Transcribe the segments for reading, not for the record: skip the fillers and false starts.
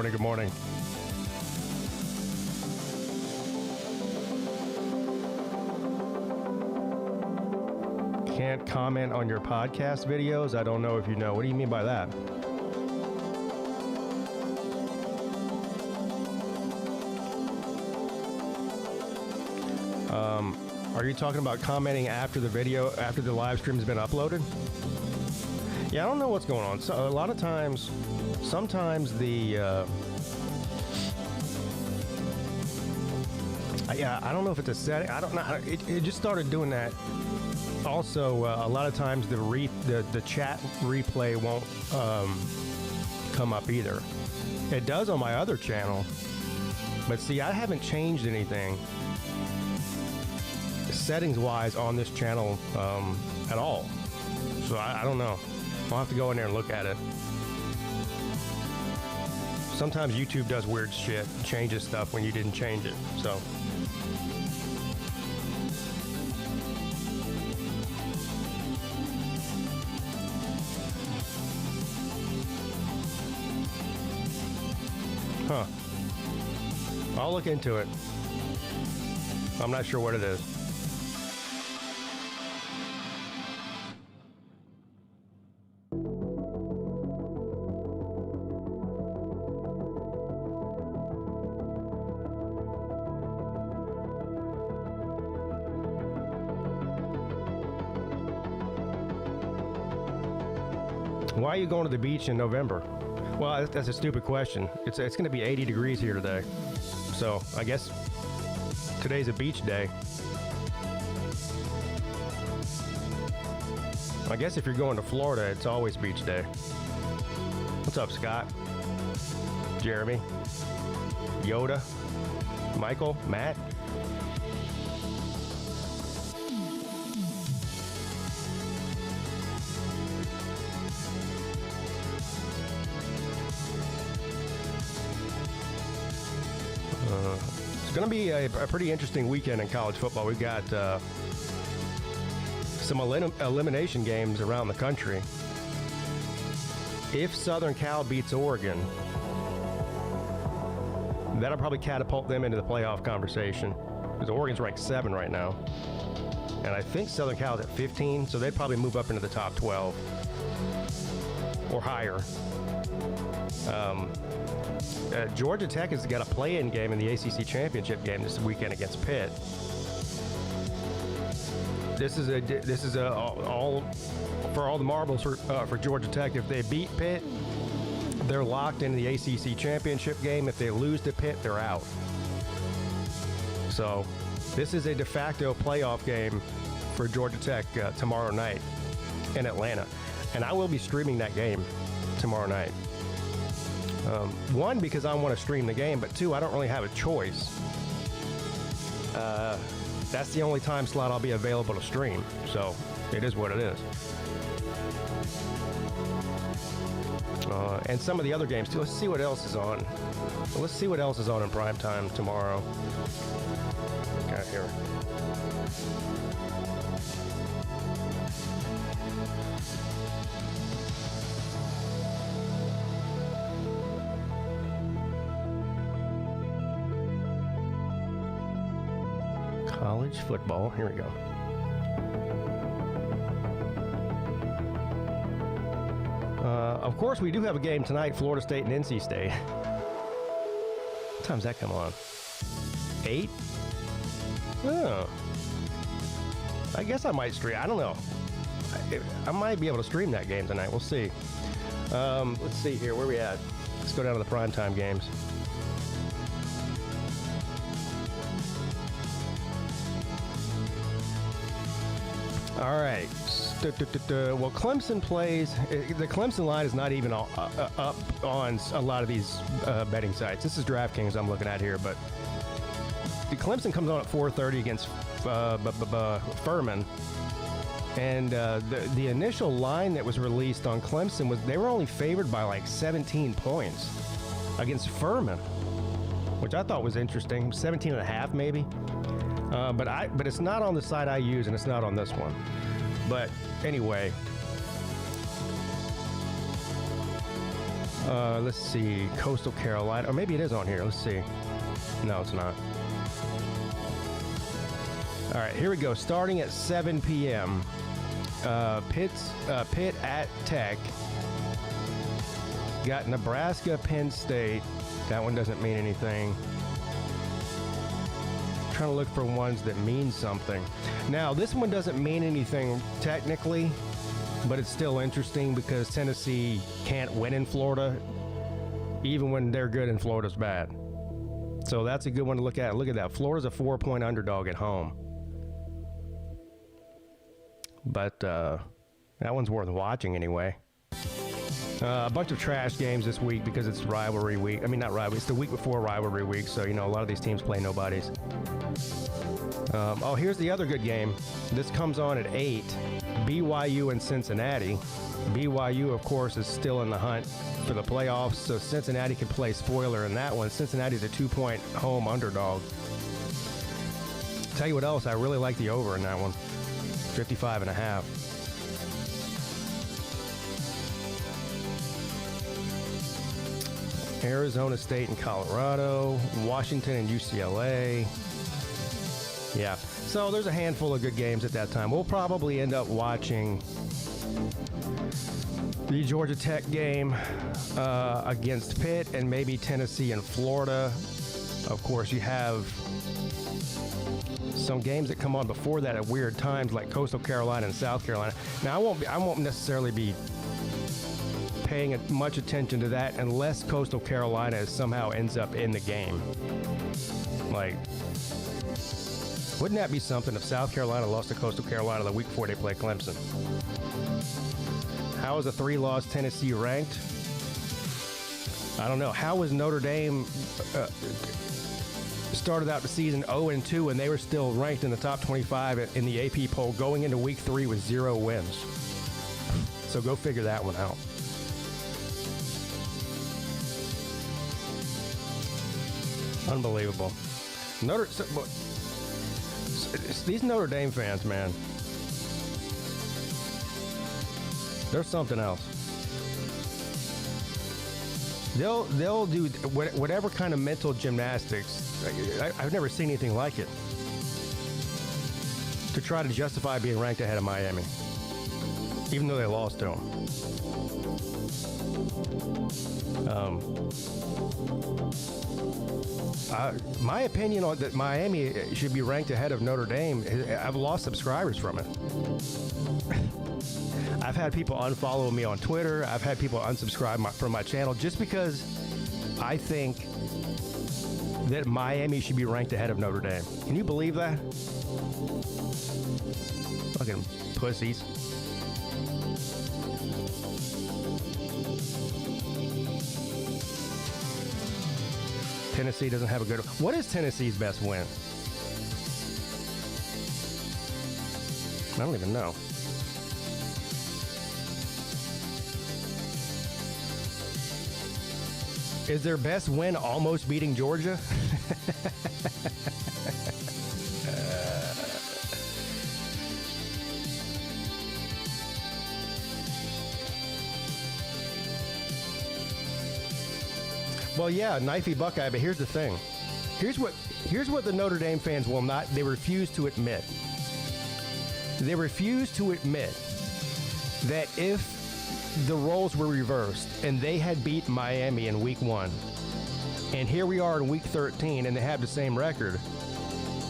morning. Good morning. Can't comment on your podcast videos. I don't know if you know. What do you mean by that? Are you talking about commenting after the video, after the live stream has been uploaded? Yeah, I don't know what's going on. So a lot of times, sometimes the I don't know if it's a setting. I don't know. It just started doing that. Also, a lot of times the chat replay won't come up either. It does on my other channel, but see, I haven't changed anything settings-wise on this channel at all. So I don't know. I'll have to go in there and look at it. Sometimes YouTube does weird shit, changes stuff when you didn't change it. So. Huh. I'll look into it. I'm not sure what it is. Why are you going to the beach in November? Well, that's a stupid question. It's going to be 80 degrees here today. So I guess today's a beach day. I guess if you're going to Florida, it's always beach day. What's up, Scott? Jeremy? Yoda? Michael? Matt? It's going to be a pretty interesting weekend in college football. We've got some elimination games around the country. If Southern Cal beats Oregon, that'll probably catapult them into the playoff conversation, because Oregon's ranked 7 right now. And I think Southern Cal is at 15, so they'd probably move up into the top 12 or higher. Georgia Tech has got a play-in game in the ACC championship game this weekend against Pitt. This is all for all the marbles for Georgia Tech. If they beat Pitt, they're locked into the ACC championship game. If they lose to Pitt, they're out. So this is a de facto playoff game for Georgia Tech tomorrow night in Atlanta, and I will be streaming that game tomorrow night. One, because I want to stream the game, but two, I don't really have a choice. That's the only time slot I'll be available to stream, so it is what it is. And some of the other games too. Let's see what else is on. Let's see what else is on in prime time tomorrow. Got here. College football. Here we go. Of course, we do have a game tonight, Florida State and NC State. What time's that come on? 8? Oh. I guess I might stream. I don't know. I might be able to stream that game tonight. We'll see. Let's see here. Where are we at? Let's go down to the primetime games. All right. Well, Clemson plays. The Clemson line is not even up on a lot of these betting sites. This is DraftKings I'm looking at here, but the Clemson comes on at 4:30 against Furman, and the initial line that was released on Clemson was they were only favored by like 17 points against Furman, which I thought was interesting. 17 and a half maybe. But it's not on the site I use, and it's not on this one. But anyway, Let's see, Coastal Carolina, or maybe it is on here. Let's see. No, it's not. All right, here we go. Starting at 7 p.m. Pitt at Tech. Got Nebraska, Penn State. That one doesn't mean anything. Trying to look for ones that mean something. Now, this one doesn't mean anything technically, but it's still interesting because Tennessee can't win in Florida, even when they're good and Florida's bad. So that's a good one to look at. Look at that. Florida's a 4-point underdog at home. But that one's worth watching anyway. A bunch of trash games this week because it's rivalry week. I mean, not rivalry. It's the week before rivalry week, so, you know, a lot of these teams play nobodies. Oh, here's the other good game. This comes on at 8. BYU and Cincinnati. BYU, of course, is still in the hunt for the playoffs, so Cincinnati can play spoiler in that one. Cincinnati's a 2-point home underdog. Tell you what else, I really like the over in that one. 55.5. Arizona State and Colorado, Washington and UCLA. Yeah, so there's a handful of good games at that time. We'll probably end up watching the Georgia Tech game against Pitt and maybe Tennessee and Florida. Of course, you have some games that come on before that at weird times, like Coastal Carolina and South Carolina. Now, I won't necessarily be paying much attention to that unless Coastal Carolina somehow ends up in the game. Like, wouldn't that be something if South Carolina lost to Coastal Carolina the week before they play Clemson? How is a 3-loss Tennessee ranked? I don't know. How was Notre Dame started out the season 0-2 and they were still ranked in the top 25 in the AP poll going into week 3 with 0 wins? So go figure that one out. Unbelievable. These Notre Dame fans, man, they're something else. They'll do whatever kind of mental gymnastics. I've never seen anything like it, to try to justify being ranked ahead of Miami, even though they lost to them. My opinion on that Miami should be ranked ahead of Notre Dame, I've lost subscribers from it. I've had people unfollow me on Twitter. I've had people unsubscribe from my channel just because I think that Miami should be ranked ahead of Notre Dame. Can you believe that? Fucking pussies. Tennessee doesn't have a good... What is Tennessee's best win? I don't even know. Is their best win almost beating Georgia? Well, yeah, knifey Buckeye, but here's the thing. Here's what the Notre Dame fans will not, they refuse to admit. They refuse to admit that if the roles were reversed and they had beat Miami in week 1, and here we are in week 13 and they have the same record,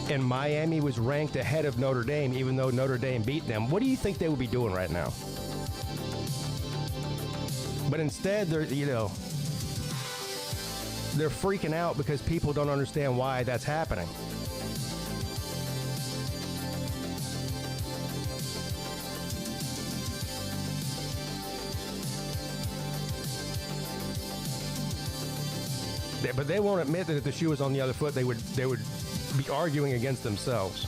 and Miami was ranked ahead of Notre Dame even though Notre Dame beat them, what do you think they would be doing right now? But instead, they're freaking out because people don't understand why that's happening. But they won't admit that if the shoe was on the other foot, they would be arguing against themselves.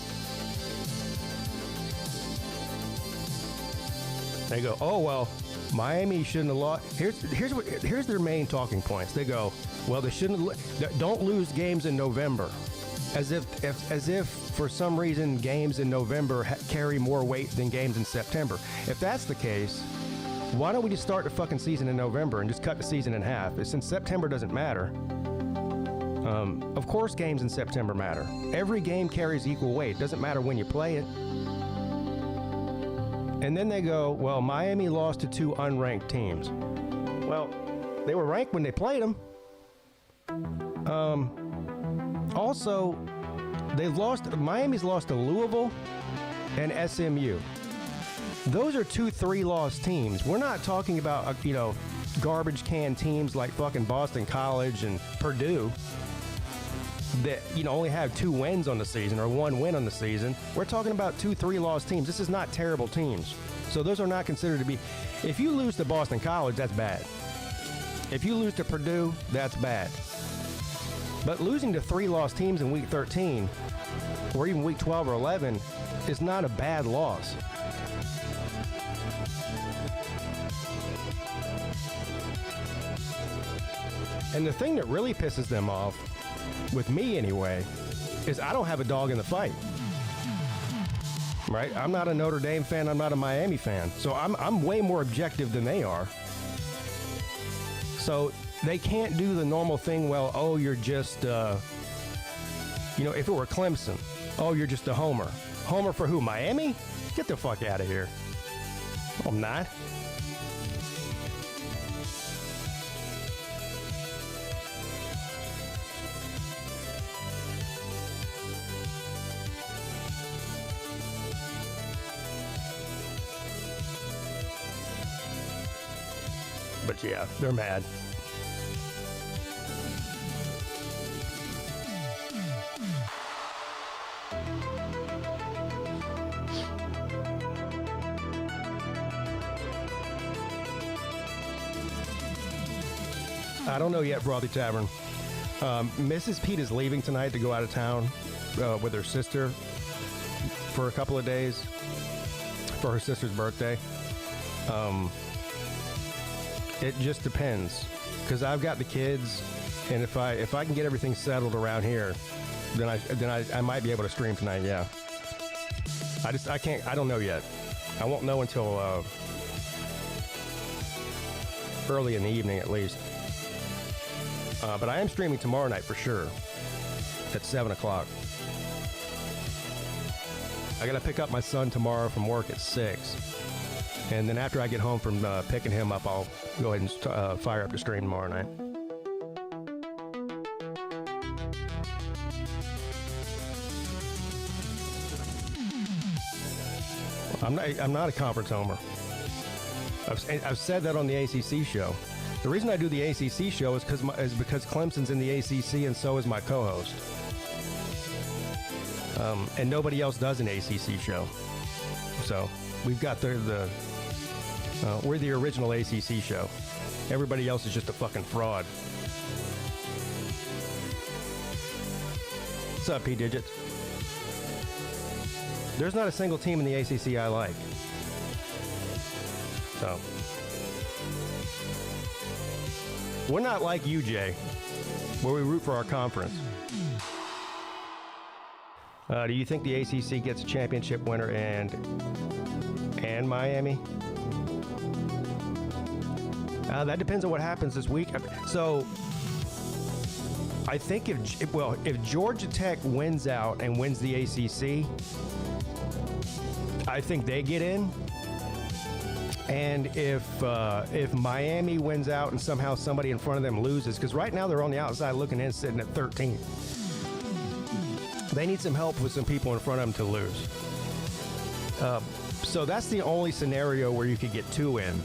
They go, oh, well, Miami shouldn't have lost. Here's their main talking points. They go, well, they don't lose games in November, as if for some reason games in November carry more weight than games in September. If that's the case, Why don't we just start the fucking season in November and just cut the season in half? Since September doesn't matter. Of course games in September matter. Every game carries equal weight. Doesn't matter when you play it. And then they go, well, Miami lost to 2 unranked teams. Well, they were ranked when they played them. Also, Miami's lost to Louisville and SMU. Those are 2 3-loss teams. We're not talking about, garbage can teams like fucking Boston College and Purdue that, only have 2 wins on the season or 1 win on the season. We're talking about 2 3-loss teams. This is not terrible teams. So those are not considered to be. If you lose to Boston College, that's bad. If you lose to Purdue, that's bad. But losing to 3-loss teams in week 13 or even week 12 or 11 is not a bad loss. And the thing that really pisses them off, with me anyway, is I don't have a dog in the fight. Right? I'm not a Notre Dame fan. I'm not a Miami fan. So I'm way more objective than they are. So they can't do the normal thing. Well, oh, you're just, if it were Clemson, oh, you're just a homer. Homer for who? Miami? Get the fuck out of here. No, I'm not. But yeah, they're mad. I don't know yet, Frothy Tavern. Mrs. Peete is leaving tonight to go out of town with her sister for a couple of days for her sister's birthday. It just depends, because I've got the kids, and if I can get everything settled around here, then I might be able to stream tonight. Yeah. I can't. I don't know yet. I won't know until early in the evening at least. But I am streaming tomorrow night for sure at 7 o'clock. I got to pick up my son tomorrow from work at 6. And then after I get home from picking him up, I'll go ahead and fire up the stream tomorrow night. I'm not a conference homer. I've said that on the ACC show. The reason I do the ACC show is because Clemson's in the ACC, and so is my co-host. And nobody else does an ACC show. So we've got we're the original ACC show. Everybody else is just a fucking fraud. What's up, P Digits? There's not a single team in the ACC I like. So we're not like you, Jay, where we root for our conference. Do you think the ACC gets a championship winner and Miami? That depends on what happens this week. So I think if Georgia Tech wins out and wins the ACC, I think they get in. And if Miami wins out and somehow somebody in front of them loses, because right now they're on the outside looking in, sitting at 13. They need some help with some people in front of them to lose. So that's the only scenario where you could get 2 in.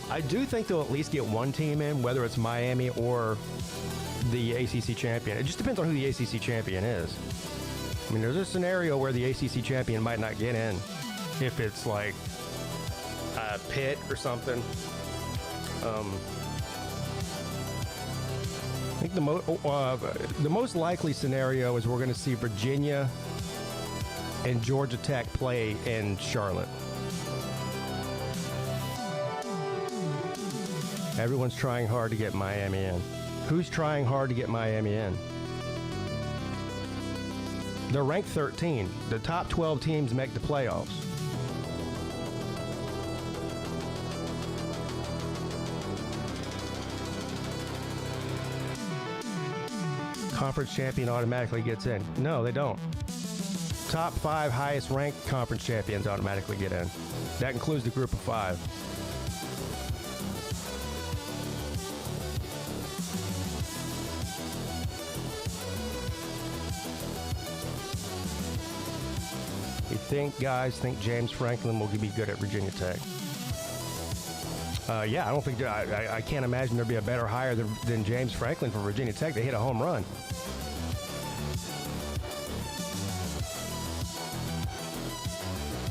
I do think they'll at least get 1 team in, whether it's Miami or the ACC champion. It just depends on who the ACC champion is. I mean, there's a scenario where the ACC champion might not get in if it's like Pitt or something. I think the most likely scenario is we're going to see Virginia and Georgia Tech play in Charlotte. Everyone's trying hard to get Miami in. Who's trying hard to get Miami in? They're ranked 13. The top 12 teams make the playoffs. conference champion automatically gets in. No, they don't. Top 5 highest ranked conference champions automatically get in. That includes the group of 5. Guys think James Franklin will be good at Virginia Tech? Yeah, I don't think I can't imagine there'd be a better hire than James Franklin for Virginia Tech. They hit a home run.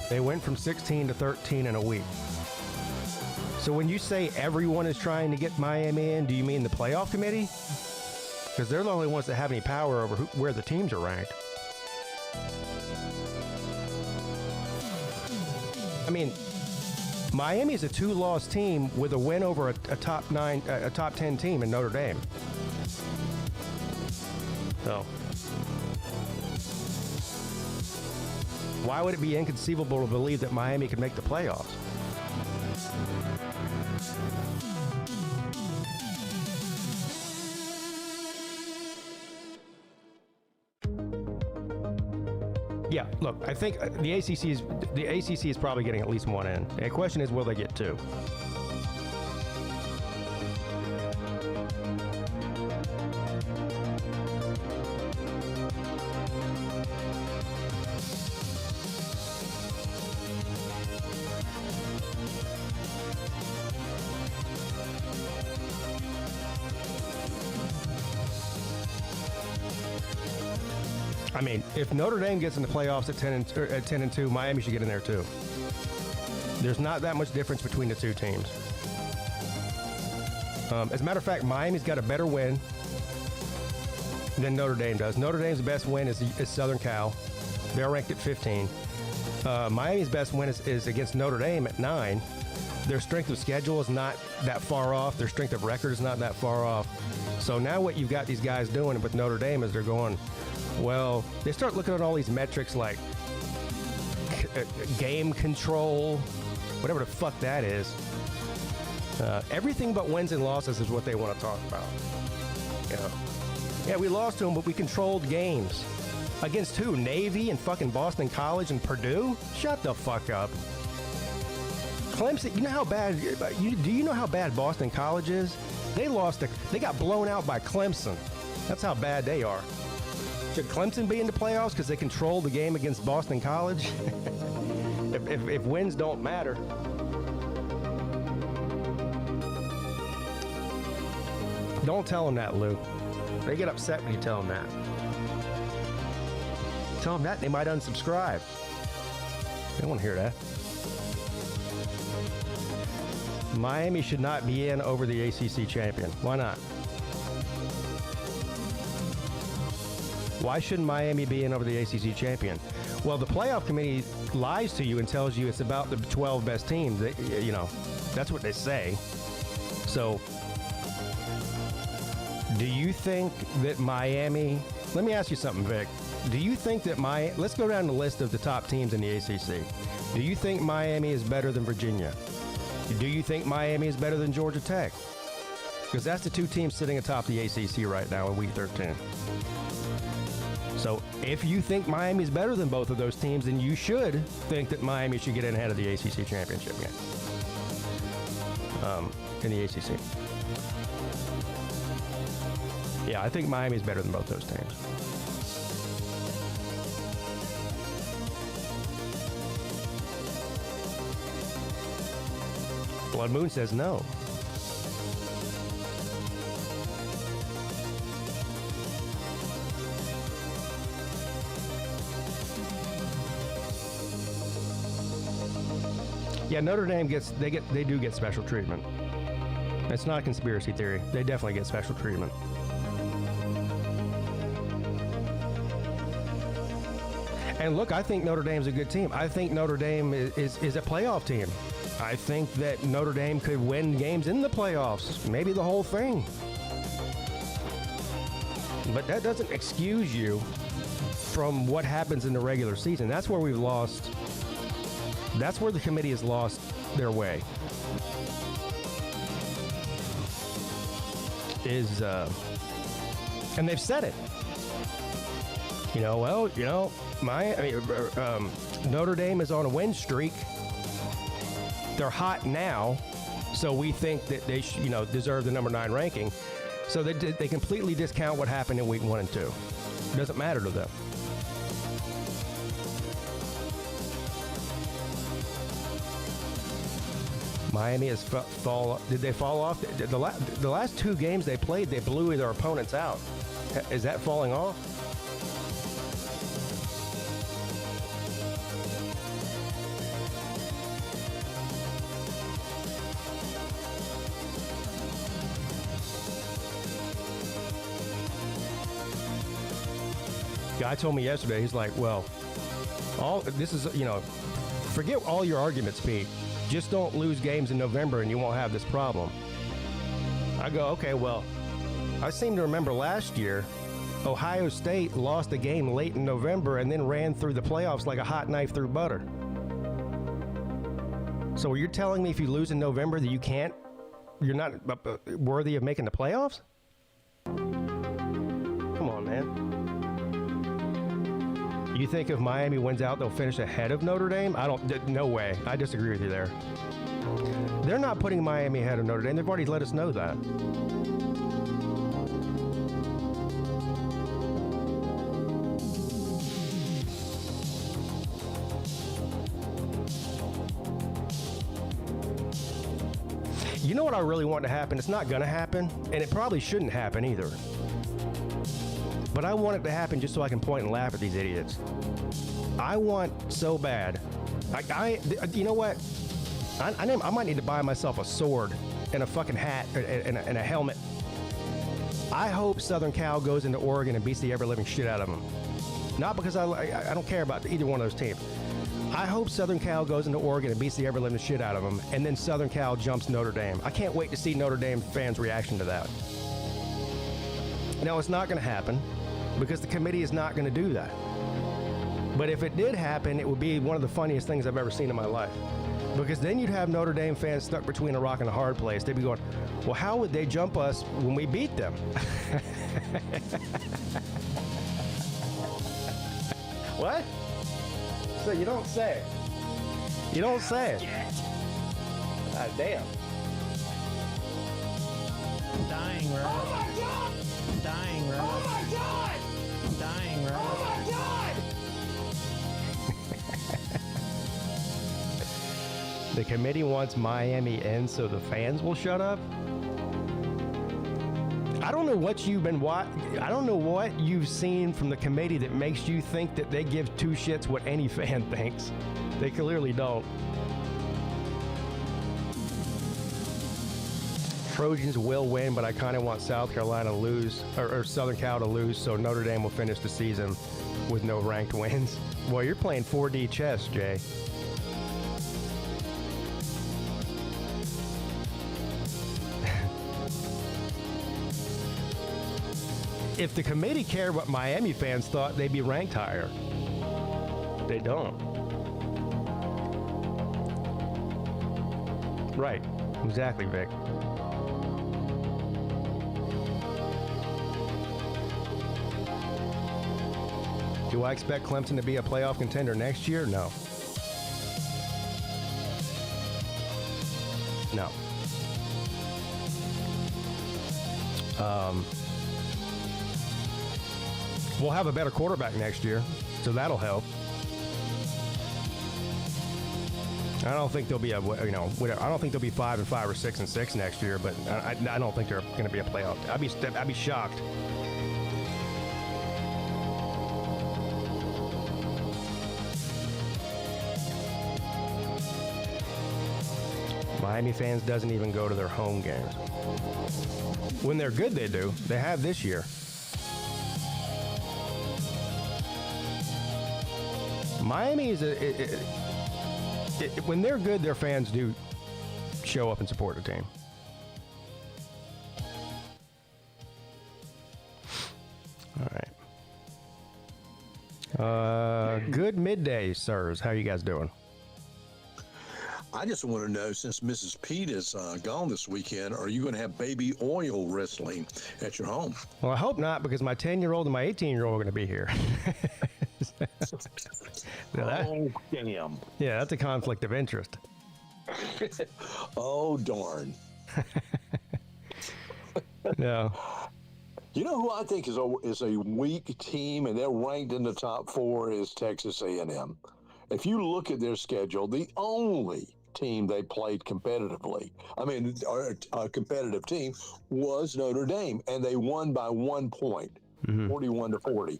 They went from 16 to 13 in a week. So when you say everyone is trying to get Miami in, do you mean the playoff committee? Because they're the only ones that have any power over where the teams are ranked. I mean, Miami is a 2-loss team with a win over a top 10 team in Notre Dame. So, why would it be inconceivable to believe that Miami could make the playoffs? Yeah, look, I think the ACC is probably getting at least one in. The question is, will they get 2? I mean, if Notre Dame gets in the playoffs at 10 and 2, Miami should get in there too. There's not that much difference between the two teams. As a matter of fact, Miami's got a better win than Notre Dame does. Notre Dame's best win is Southern Cal. They're ranked at 15. Miami's best win is against Notre Dame at 9. Their strength of schedule is not that far off. Their strength of record is not that far off. So now what you've got these guys doing with Notre Dame is they're going, well, they start looking at all these metrics like game control, whatever the fuck that is. Everything but wins and losses is what they want to talk about. You know? Yeah, we lost to them, but we controlled games. Against who? Navy and fucking Boston College and Purdue? Shut the fuck up. Clemson, you know how bad, do you know how bad Boston College is? They got blown out by Clemson. That's how bad they are. Should Clemson be in the playoffs because they controlled the game against Boston College? if wins don't matter. Don't tell them that, Lou. They get upset when you tell them that. Tell them that, they might unsubscribe. They don't want to hear that. Miami should not be in over the ACC champion. Why not? Why shouldn't Miami be in over the ACC champion? Well, the playoff committee lies to you and tells you it's about the 12 best teams. You know, that's what they say. So, do you think that Miami... Let me ask you something, Vic. Do you think that let's go down the list of the top teams in the ACC. Do you think Miami is better than Virginia? Do you think Miami is better than Georgia Tech? Because that's the two teams sitting atop the ACC right now in Week 13. So if you think Miami's better than both of those teams, then you should think that Miami should get in ahead of the ACC championship game. In the ACC. Yeah, I think Miami's better than both those teams. Blood Moon says no. Yeah, Notre Dame they do get special treatment. It's not a conspiracy theory. They definitely get special treatment. And look, I think Notre Dame's a good team. I think Notre Dame is a playoff team. I think that Notre Dame could win games in the playoffs, maybe the whole thing. But that doesn't excuse you from what happens in the regular season. That's where we've lost. That's where the committee has lost their way. And they've said it. Notre Dame is on a win streak. They're hot now, so we think that they deserve the number 9 ranking. So they completely discount what happened in week 1 and 2. It doesn't matter to them. Miami has did they fall off? The last 2 games they played, they blew their opponents out. Is that falling off? Guy told me yesterday, he's like, well, forget all your arguments, Pete. Just don't lose games in November and you won't have this problem. I go, okay, well, I seem to remember last year, Ohio State lost a game late in November and then ran through the playoffs like a hot knife through butter. So you're telling me if you lose in November that you're not worthy of making the playoffs? Come on, man. You think if Miami wins out, they'll finish ahead of Notre Dame? No way. I disagree with you there. They're not putting Miami ahead of Notre Dame. They've already let us know that. You know what I really want to happen? It's not going to happen, and it probably shouldn't happen either. But I want it to happen just so I can point and laugh at these idiots. I want so bad. You know what? I might need to buy myself a sword and a fucking hat and a helmet. I hope Southern Cal goes into Oregon and beats the ever-living shit out of them. Not because I don't care about either one of those teams. I hope Southern Cal goes into Oregon and beats the ever-living shit out of them, and then Southern Cal jumps Notre Dame. I can't wait to see Notre Dame fans' reaction to that. Now, it's not going to happen, because the committee is not going to do that. But if it did happen, it would be one of the funniest things I've ever seen in my life. Because then you'd have Notre Dame fans stuck between a rock and a hard place. They'd be going, well, how would they jump us when we beat them? What? So you don't say. You don't say. God damn. I'm dying, bro. Oh my God! I'm dying, bro. Oh my God! I'm dying, bro. Oh my God! The committee wants Miami in so the fans will shut up? I don't know what I don't know what you've seen from the committee that makes you think that they give 2 shits what any fan thinks. They clearly don't. Trojans will win, but I kind of want South Carolina to lose, or Southern Cal to lose, so Notre Dame will finish the season with no ranked wins. Boy, you're playing 4D chess, Jay. If the committee cared what Miami fans thought, they'd be ranked higher. They don't. Right. Exactly, Vic. Do I expect Clemson to be a playoff contender next year? No. No. We'll have a better quarterback next year, so that'll help. I don't think they'll be I don't think they'll be 5-5 or 6-6 next year, but I don't think they're going to be a playoff. I'd be shocked. Miami fans doesn't even go to their home games. When they're good, they do. They have this year. Miami is when they're good, their fans do show up and support the team. All right. Good midday, sirs. How you guys doing? I just want to know, since Mrs. Peete is gone this weekend, are you going to have baby oil wrestling at your home? Well, I hope not, because my 10-year-old and my 18-year-old are going to be here. Oh, damn. Yeah, that's a conflict of interest. Oh, darn. No. You know who I think is a weak team, and they're ranked in the top 4 is Texas A&M. If you look at their schedule, the only team they played competitively, a competitive team, was Notre Dame, and they won by 1 point, 41-40.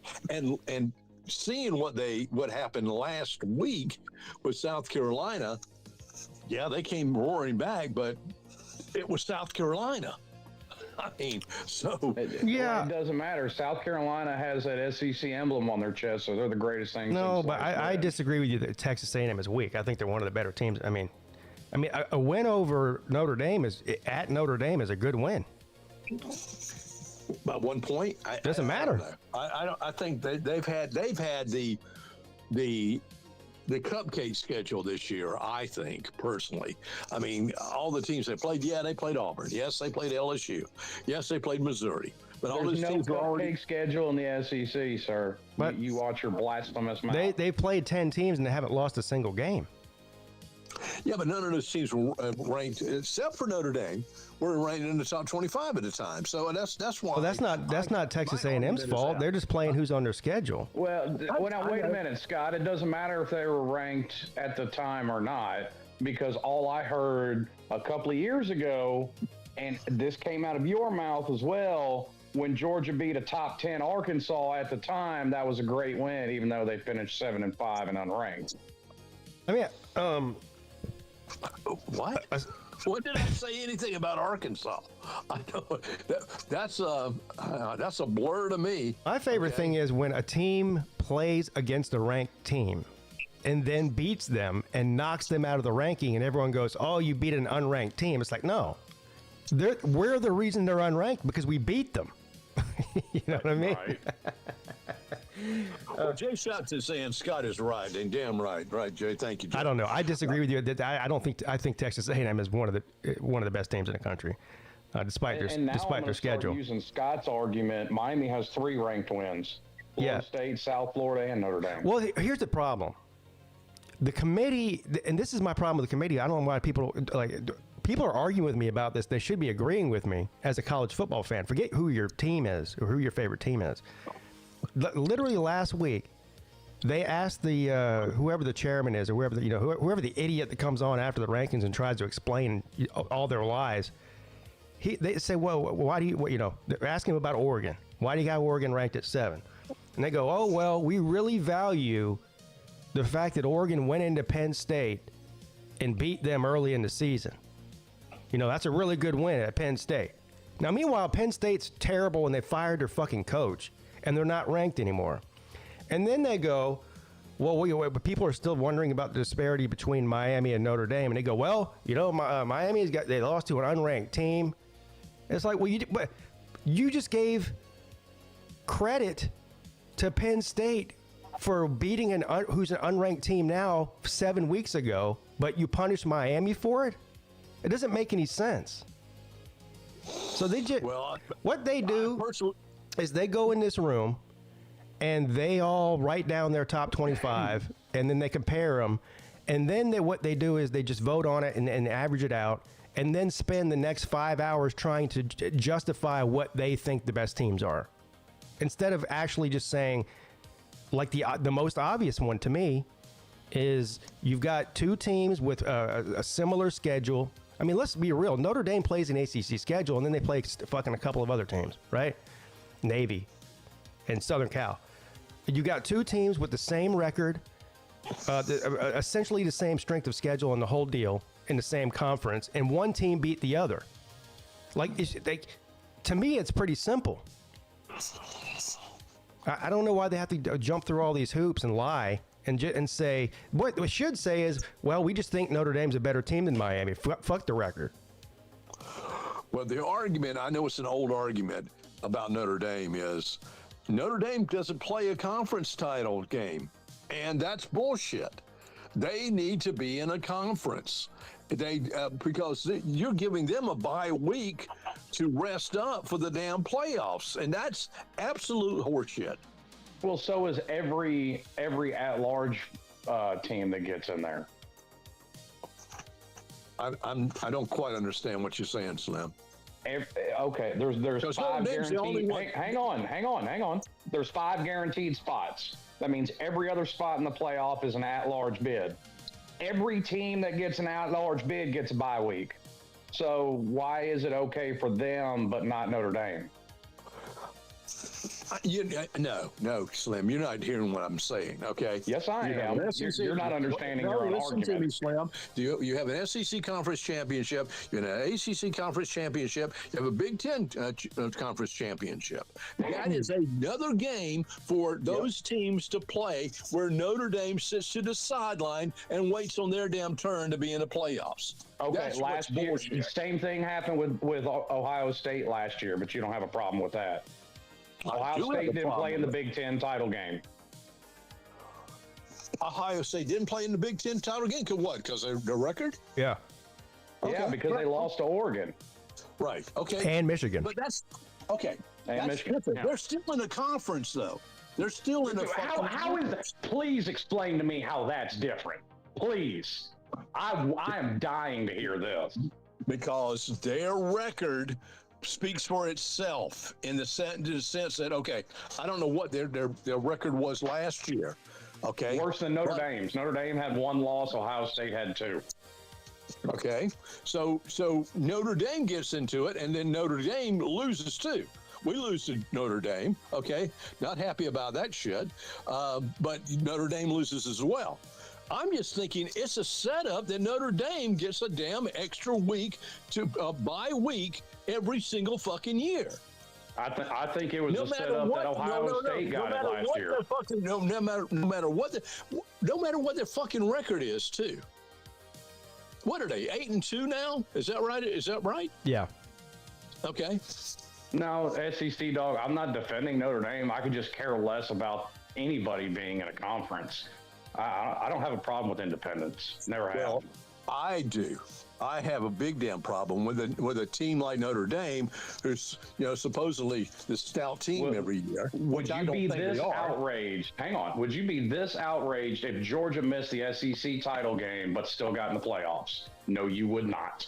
And seeing what happened last week with South Carolina, yeah, they came roaring back, but it was South Carolina. I mean, so yeah, it doesn't matter. South Carolina has that SEC emblem on their chest, so they're the greatest thing. No, but I disagree with you that Texas A&M is weak. I think they're one of the better teams. I mean, a win over Notre Dame at Notre Dame is a good win. By 1 point, Doesn't matter. I think they've had the cupcake schedule this year, I think, personally. I mean, all the teams they played, they played Auburn. Yes, they played LSU. Yes, they played Missouri. But all those no teams are already... cupcake schedule in the SEC, sir. But you watch your blasphemous mouth. They've played 10 teams and they haven't lost a single game. Yeah, but none of those teams were ranked, except for Notre Dame, were ranked in the top 25 at the time. So that's why. Well, that's not Texas A&M's fault. They're just playing who's on their schedule. Well, now wait a minute, Scott. It doesn't matter if they were ranked at the time or not, because all I heard a couple of years ago, and this came out of your mouth as well, when Georgia beat a top 10 Arkansas at the time, that was a great win, even though they finished 7-5 and unranked. I mean, what? What did I say anything about Arkansas? I know that's a blur to me. My favorite thing is when a team plays against a ranked team and then beats them and knocks them out of the ranking, and everyone goes, "Oh, you beat an unranked team." It's like, no, we're the reason they're unranked because we beat them. You know what I mean? Right. Well, Jay Schatz is saying Scott is right, and damn right, Jay. Thank you, Jay. I don't know. I disagree with you. I think Texas A&M is one of the best teams in the country, despite their schedule. Using Scott's argument, Miami has 3 ranked wins: Florida State, South Florida, and Notre Dame. Well, here's the problem. The committee, and this is my problem with the committee. I don't know why people are arguing with me about this. They should be agreeing with me as a college football fan. Forget who your team is or who your favorite team is. Literally last week, they asked the whoever the chairman is or whoever the idiot that comes on after the rankings and tries to explain all their lies. They say, well, why do you they're asking him about Oregon. Why do you got Oregon ranked at 7? And they go, oh, well, we really value the fact that Oregon went into Penn State and beat them early in the season. That's a really good win at Penn State. Now, meanwhile, Penn State's terrible and they fired their fucking coach and they're not ranked anymore. And then they go, well, but people are still wondering about the disparity between Miami and Notre Dame. And they go, well, they lost to an unranked team. And it's like, well, you just gave credit to Penn State for beating who's an unranked team now 7 weeks ago, but you punished Miami for it? It doesn't make any sense. So what they do is they go in this room and they all write down their top 25 and then they compare them. And then what they do is they just vote on it and average it out and then spend the next 5 hours trying to justify what they think the best teams are. Instead of actually just saying, like the most obvious one to me is you've got 2 teams with a similar schedule. I mean, let's be real. Notre Dame plays an ACC schedule, and then they play fucking a couple of other teams, right? Navy and Southern Cal. You got 2 teams with the same record, essentially the same strength of schedule and the whole deal in the same conference, and one team beat the other. To me, it's pretty simple. I don't know why they have to jump through all these hoops and lie and say, what we should say is, well, we just think Notre Dame's a better team than Miami. Fuck the record. Well, the argument, I know it's an old argument about Notre Dame, is Notre Dame doesn't play a conference title game, and that's bullshit. They need to be in a conference. Because you're giving them a bye week to rest up for the damn playoffs, and that's absolute horseshit. Well, so is every at-large team that gets in there. I don't quite understand what you're saying, Slim. Okay, there's 5 guaranteed. Hang on. There's 5 guaranteed spots. That means every other spot in the playoff is an at-large bid. Every team that gets an at-large bid gets a bye week. So why is it okay for them but not Notre Dame? No, Slim, you're not hearing what I'm saying, okay? Yes, I am. You're not understanding your own listen argument. to me, Slim. You have an SEC conference championship, you have an ACC conference championship, you have a Big Ten conference championship. That is another game for those teams to play where Notre Dame sits to the sideline and waits on their damn turn to be in the playoffs. Okay, That's last year, bullshit. same thing happened with Ohio State last year, but you don't have a problem with that. Ohio State didn't play in the Big Ten title game. Ohio State didn't play in the Big Ten title game? What? Because of the record? Yeah. Yeah, because they lost to Oregon. Right. Okay. And Michigan. But that's okay. And That's Michigan. different. Yeah. They're still in a conference, though. They're still in a. How is that? Please explain to me how that's different. Please. I am dying to hear this. Because their record speaks for itself in the sense that, okay, I don't know what their record was last year. Okay. Worse than Notre Dame's. Notre Dame had 1 loss. Ohio State had 2. Okay. So Notre Dame gets into it, and then Notre Dame loses too. We lose to Notre Dame. Okay. Not happy about that shit. But Notre Dame loses as well. I'm just thinking it's a setup that Notre Dame gets a damn extra week to bye week every single fucking year. I think it was a setup that Ohio State got it last year. No matter what their fucking record is, too. What are they? 8-2 now? Is that right? Is that right? Yeah. Okay. No, SEC dog. I'm not defending Notre Dame. I could just care less about anybody being in a conference. I don't have a problem with independence. Never have. Well, I do. I have a big damn problem with a team like Notre Dame, who's supposedly the stout team every year. Would you be this outraged? Hang on. Would you be this outraged if Georgia missed the SEC title game but still got in the playoffs? No, you would not.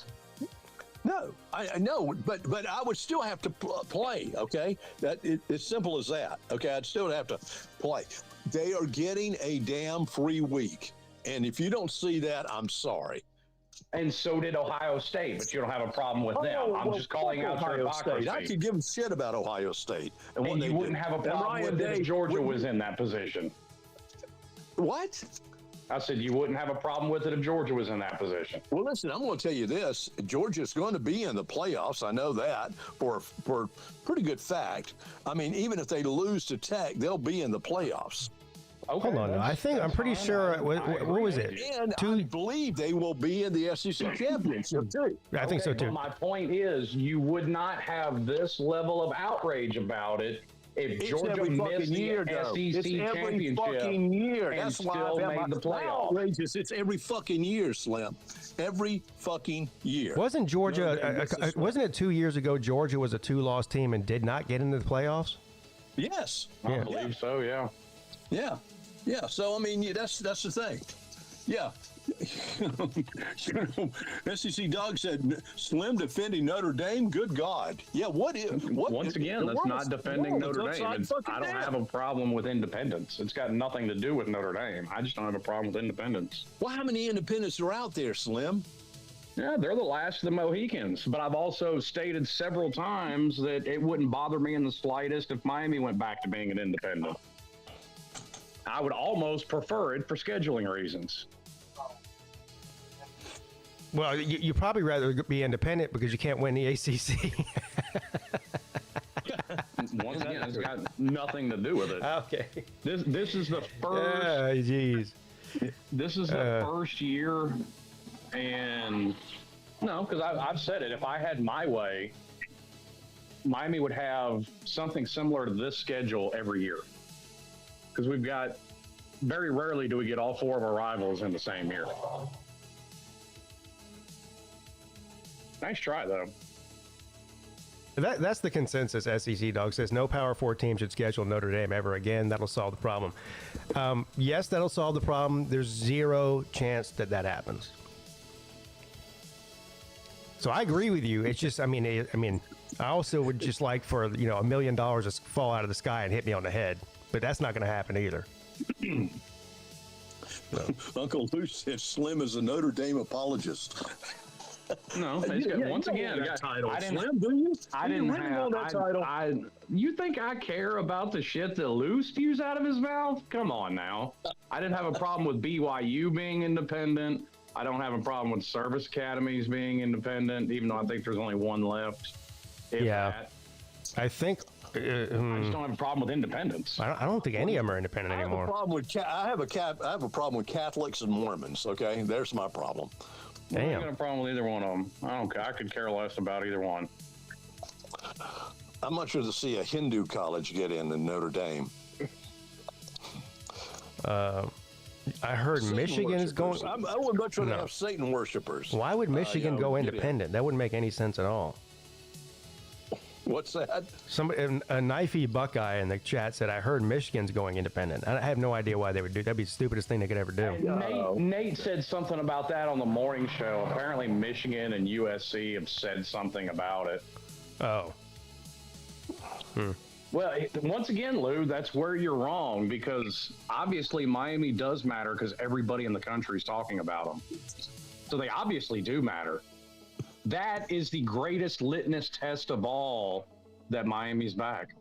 No, I know, but I would still have to play. Okay, it's simple as that. Okay, I'd still have to play. They are getting a damn free week, and if you don't see that, I'm sorry. And so did Ohio State, but you don't have a problem with them. I'm just calling out your hypocrisy. I could give a shit about Ohio State. And you wouldn't have a problem with it if Georgia was in that position. What? I said you wouldn't have a problem with it if Georgia was in that position. Well, listen, I'm going to tell you this. Georgia's going to be in the playoffs. I know that for pretty good fact. I mean, even if they lose to Tech, they'll be in the playoffs. Okay, hold on. I'm pretty sure. What was it? And I believe they will be in the SEC championship too. I think so too. But my point is, you would not have this level of outrage about it if Georgia missed the SEC championship fucking year. and That's why still made the playoffs. Outrageous. It's every fucking year, Slim. Every fucking year. Wasn't Georgia? Wasn't it 2 years ago? Georgia was a 2-loss team and did not get into the playoffs. Yes, I believe so. Yeah. Yeah. So I mean, that's the thing. Yeah. SEC Dog said Slim defending Notre Dame. Good God. Yeah. Once again, that's not defending Notre Dame. I don't have a problem with independence. It's got nothing to do with Notre Dame. I just don't have a problem with independence. Well, how many independents are out there, Slim? Yeah, they're the last of the Mohicans. But I've also stated several times that it wouldn't bother me in the slightest if Miami went back to being an independent. I would almost prefer it for scheduling reasons. Well, you probably rather be independent because you can't win the ACC. Once again, it's got nothing to do with it. Okay. This is the first. Jeez. This is the first year, and no, because I've said it. If I had my way, Miami would have something similar to this schedule every year. Because we've got very rarely do we get all four of our rivals in the same year. Nice try, though. That's the consensus. SEC Dog says no Power 4 team should schedule Notre Dame ever again. That'll solve the problem. Yes, that'll solve the problem. There's zero chance that happens. So I agree with you. It's just, I mean, I also would just like for $1 million to fall out of the sky and hit me on the head, but that's not going to happen either. Uncle Lou said Slim is a Notre Dame apologist. No, once again, that title. I didn't. Slim, do you? I didn't really have that title. You think I care about the shit that Lou spews out of his mouth? Come on now. I didn't have a problem with BYU being independent. I don't have a problem with service academies being independent, even though I think there's only one left. I think. I just don't have a problem with independence. I don't think any of them are independent anymore. I have a problem with Catholics and Mormons. Okay, there's my problem. I ain't got a problem with either one of them. I don't care. I could care less about either one. I'm not sure to see a Hindu college get in Notre Dame. I heard Satan Michigan is going. I would much rather have Satan worshipers. Why would Michigan go independent? That wouldn't make any sense at all. What's that? Somebody, a knifey Buckeye in the chat said, "I heard Michigan's going independent." I have no idea why they would do. That'd be the stupidest thing they could ever do. Nate said something about that on the morning show. Apparently, Michigan and USC have said something about it. Oh. Well, once again, Lou, that's where you're wrong, because obviously Miami does matter because everybody in the country is talking about them. So they obviously do matter. That is the greatest litmus test of all that Miami's back,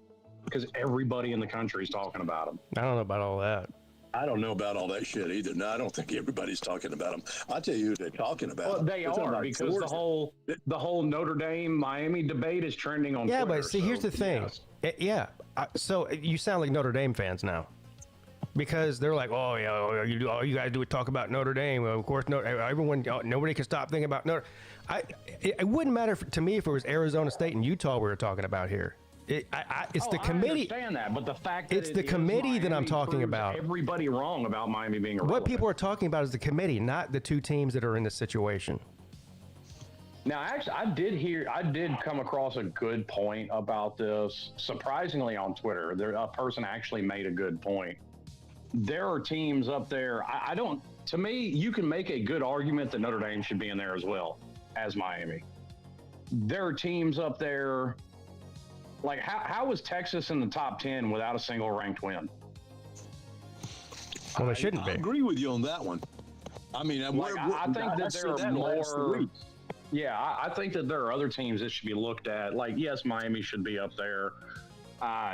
because everybody in the country is talking about them. I don't know about all that. I don't know about all that shit either. No, I don't think everybody's talking about them. I'll tell you who they're talking about. Well, they are, because the whole Notre Dame Miami debate is trending on Twitter. Yeah, but see, here's the thing. Yes. So you sound like Notre Dame fans now, because they're like, oh yeah, all you guys do is talk about Notre Dame. Well, of course, nobody can stop thinking about Notre. It wouldn't matter to me if it was Arizona State and Utah we were talking about here. It's the committee. I understand that, but the fact that it's the committee that I'm talking about. Everybody wrong about Miami being irrelevant. What people are talking about is the committee, not the two teams that are in this situation. Now, actually, I did come across a good point about this. Surprisingly, on Twitter, a person actually made a good point. There are teams up there. To me, you can make a good argument that Notre Dame should be in there as well as Miami. There are teams up there. Like, how was Texas in the top 10 without a single ranked win? Well, they shouldn't be. I agree with you on that one. I mean, I think that there are more. Yeah, I think that there are other teams that should be looked at. Like, yes, Miami should be up there.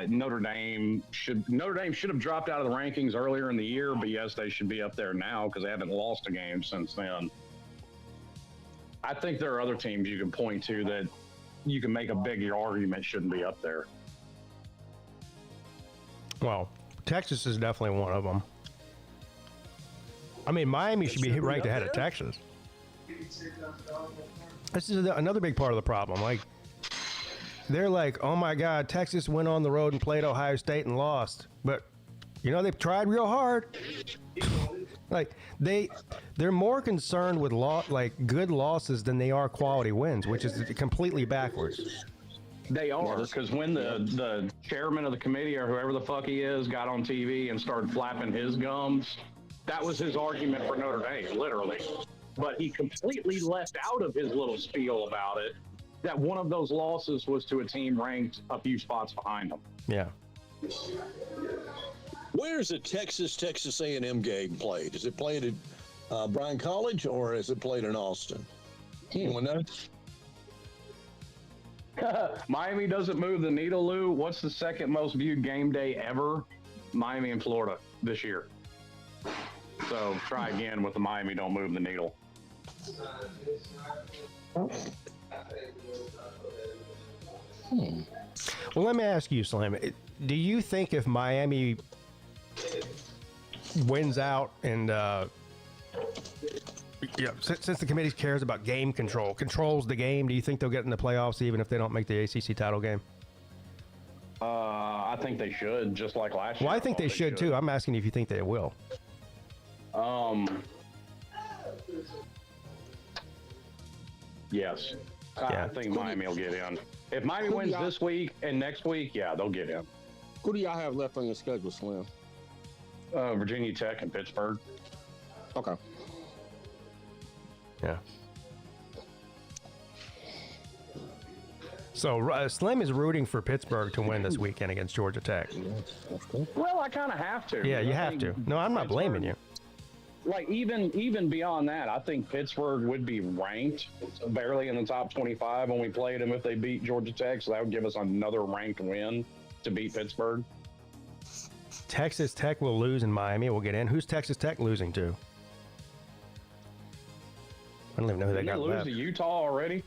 Notre Dame should have dropped out of the rankings earlier in the year, but yes, they should be up there now because they haven't lost a game since then. I think there are other teams you can point to that you can make a big argument shouldn't be up there. Well, Texas is definitely one of them. I mean, Miami should be ranked ahead of Texas. This is another big part of the problem. Like, they're like, oh my God, Texas went on the road and played Ohio State and lost. But, they've tried real hard. Like, they're more concerned with good losses than they are quality wins, which is completely backwards. They are, because when the chairman of the committee or whoever the fuck he is got on TV and started flapping his gums, that was his argument for Notre Dame, literally. But he completely left out of his little spiel about it that one of those losses was to a team ranked a few spots behind them. Yeah. Where's the Texas A&M game played? Is it played at Bryan College or is it played in Austin? Anyone know? Miami doesn't move the needle, Lou. What's the second most viewed game day ever? Miami and Florida this year. So try again with the Miami don't move the needle. Well, let me ask you, Slim. Do you think if Miami wins out and since the committee cares about game controls the game, do you think they'll get in the playoffs even if they don't make the ACC title game? I think they should, just like last year. Well, I think they should too. I'm asking you if you think they will. Yes. Yeah. I think Miami will get in. If Miami wins this week and next week, yeah, they'll get in. Who do y'all have left on your schedule, Slim? Virginia Tech and Pittsburgh. Okay. Yeah. So Slim is rooting for Pittsburgh to win this weekend against Georgia Tech. Well, I kind of have to. Yeah, you I have think to. No, I'm not blaming you. Like even beyond that, I think Pittsburgh would be ranked barely in the top 25 when we played them if they beat Georgia Tech. So that would give us another ranked win to beat Pittsburgh. Texas Tech will lose and Miami will get in. Who's Texas Tech losing to? I don't even know who they Did got lose left. to Utah already?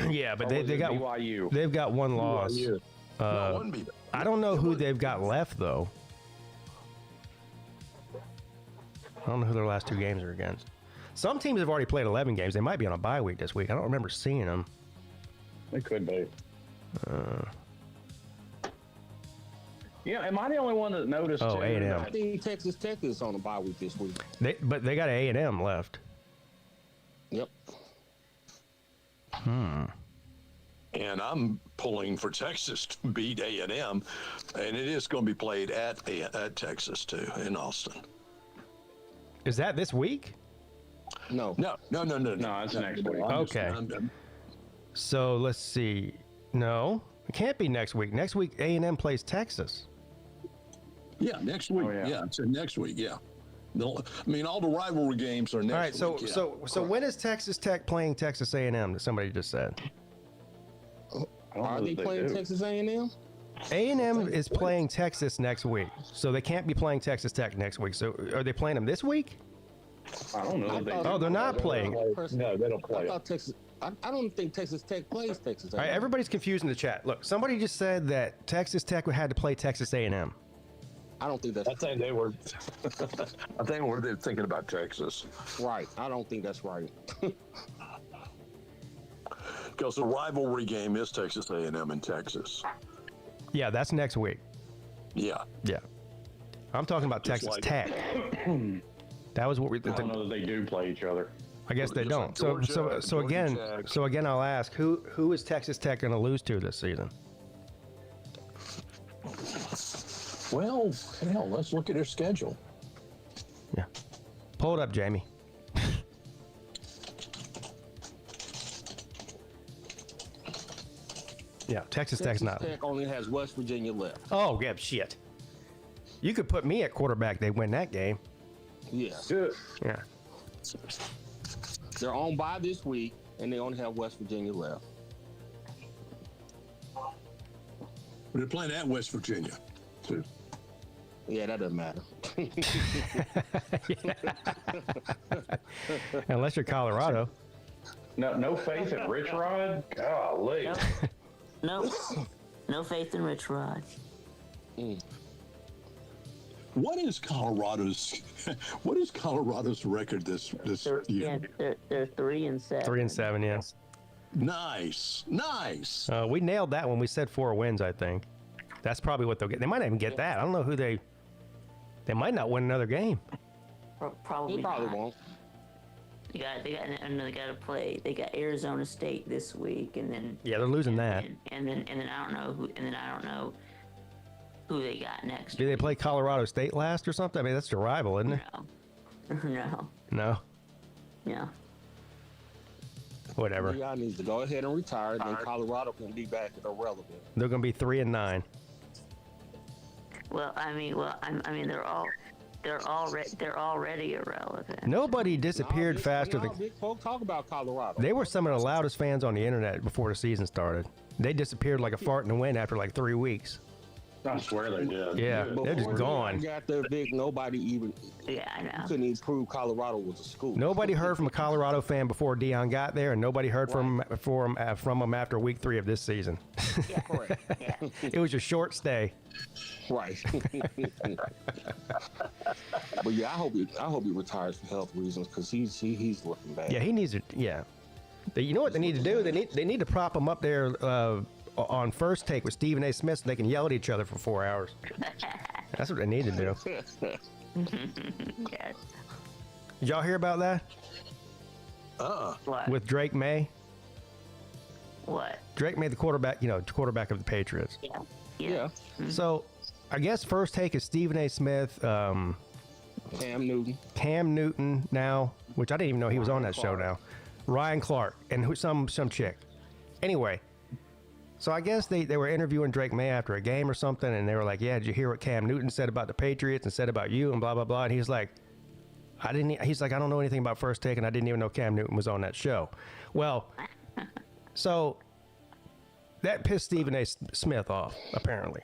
Yeah, but Or was they it got BYU. they've got one loss. No, it wouldn't be. I don't know who they've got left though. I don't know who their last 2 games are against. Some teams have already played 11 games. They might be on a bye week this week. I don't remember seeing them. It could be. Yeah, am I the only one that noticed? Oh, too, A&M. that- I think Texas Tech is on a bye week this week. But they got A&M left. Yep. And I'm pulling for Texas to beat A&M, and it is going to be played at Texas too in Austin. Is that this week? No. No, it's next week. Okay. So let's see. No, it can't be next week. Next week A&M plays Texas. Yeah, next week. Oh, yeah. Yeah, it's next week. Yeah. I mean, all the rivalry games are next All right. week. So when is Texas Tech playing Texas A&M? That somebody just said. I don't Are know they that playing do. Texas A&M? A&M is playing Texas next week, so they can't be playing Texas Tech next week. So are they playing them this week? I don't know that they do. Oh, they're not playing. All No, they don't I play. thought Texas. I don't think Texas Tech plays Texas A&M. right, everybody's confused in the chat. Look, somebody just said that Texas Tech had to play Texas A&M. I don't think that's I think they were. I think they're thinking about Texas right. I don't think that's right. because the rivalry game is Texas A&M and Texas. Yeah, that's next week. Yeah. Yeah, I'm talking about Just Texas like- Tech. That was what we. I don't know that they do play each other. I guess they Just don't. like So Georgia again, Tech. I'll ask who is Texas Tech going to lose to this season? Well, hell, let's look at their schedule. Yeah, pull it up, Jamie. Yeah, Texas Tech's Texas not. Tech only has West Virginia left. Oh, yeah, shit. You could put me at quarterback. They win that game. Yes. Yeah. They're on bye this week, and they only have West Virginia left. But they're playing at West Virginia, too. Yeah, that doesn't matter. Unless you're Colorado. No faith in Rich Rod? Golly. Nope. No faith in Rich Rod. What is Colorado's record this They're, year? yeah, they're 3-7. 3-7, yes. Nice. We nailed that when we said 4 wins, I think. That's probably what they'll get. They might not even get that. I don't know who they might not win another game. Probably They probably not. won't. They got to play. They got Arizona State this week, and then Yeah, they're losing that. and then I don't know who they got next. Did they play Colorado State last or something? I mean, that's their rival, isn't it? No. No. Yeah. Whatever. Y'all need to go ahead and retire, then Colorado can be back at irrelevant. They're going to be 3-9. Well, I mean, they're already irrelevant. Nobody disappeared faster than. Big folk talk about Colorado. They were some of the loudest fans on the internet before the season started. They disappeared like a fart in the wind after like 3 weeks. I swear they did. Yeah, they're just Before gone. Deion got there, Vic, nobody even Yeah, I know. couldn't even prove Colorado was a school. Nobody heard from a Colorado fan before Deion got there, and nobody heard from him after week 3 of this season. Yeah, correct. Yeah. It was a short stay. Right. But yeah, I hope he retires for health reasons because he's looking bad. Yeah, he needs it. Yeah, you know what they need to do? They need to prop him up there on First Take with Stephen A. Smith so they can yell at each other for 4 hours. That's what they need to do. Yes. Did y'all hear about that? What? With Drake May? What? Drake May, the quarterback, quarterback of the Patriots. Yeah. Yeah. So, I guess First Take is Stephen A. Smith, Cam Newton now, which I didn't even know he was on that show now. Ryan Clark, and some chick. Anyway, so I guess they were interviewing Drake May after a game or something, and they were like, yeah, did you hear what Cam Newton said about the Patriots and said about you and blah, blah, blah. And he's like, I don't know anything about First Take, and I didn't even know Cam Newton was on that show. Well, so that pissed Stephen A. Smith off, apparently.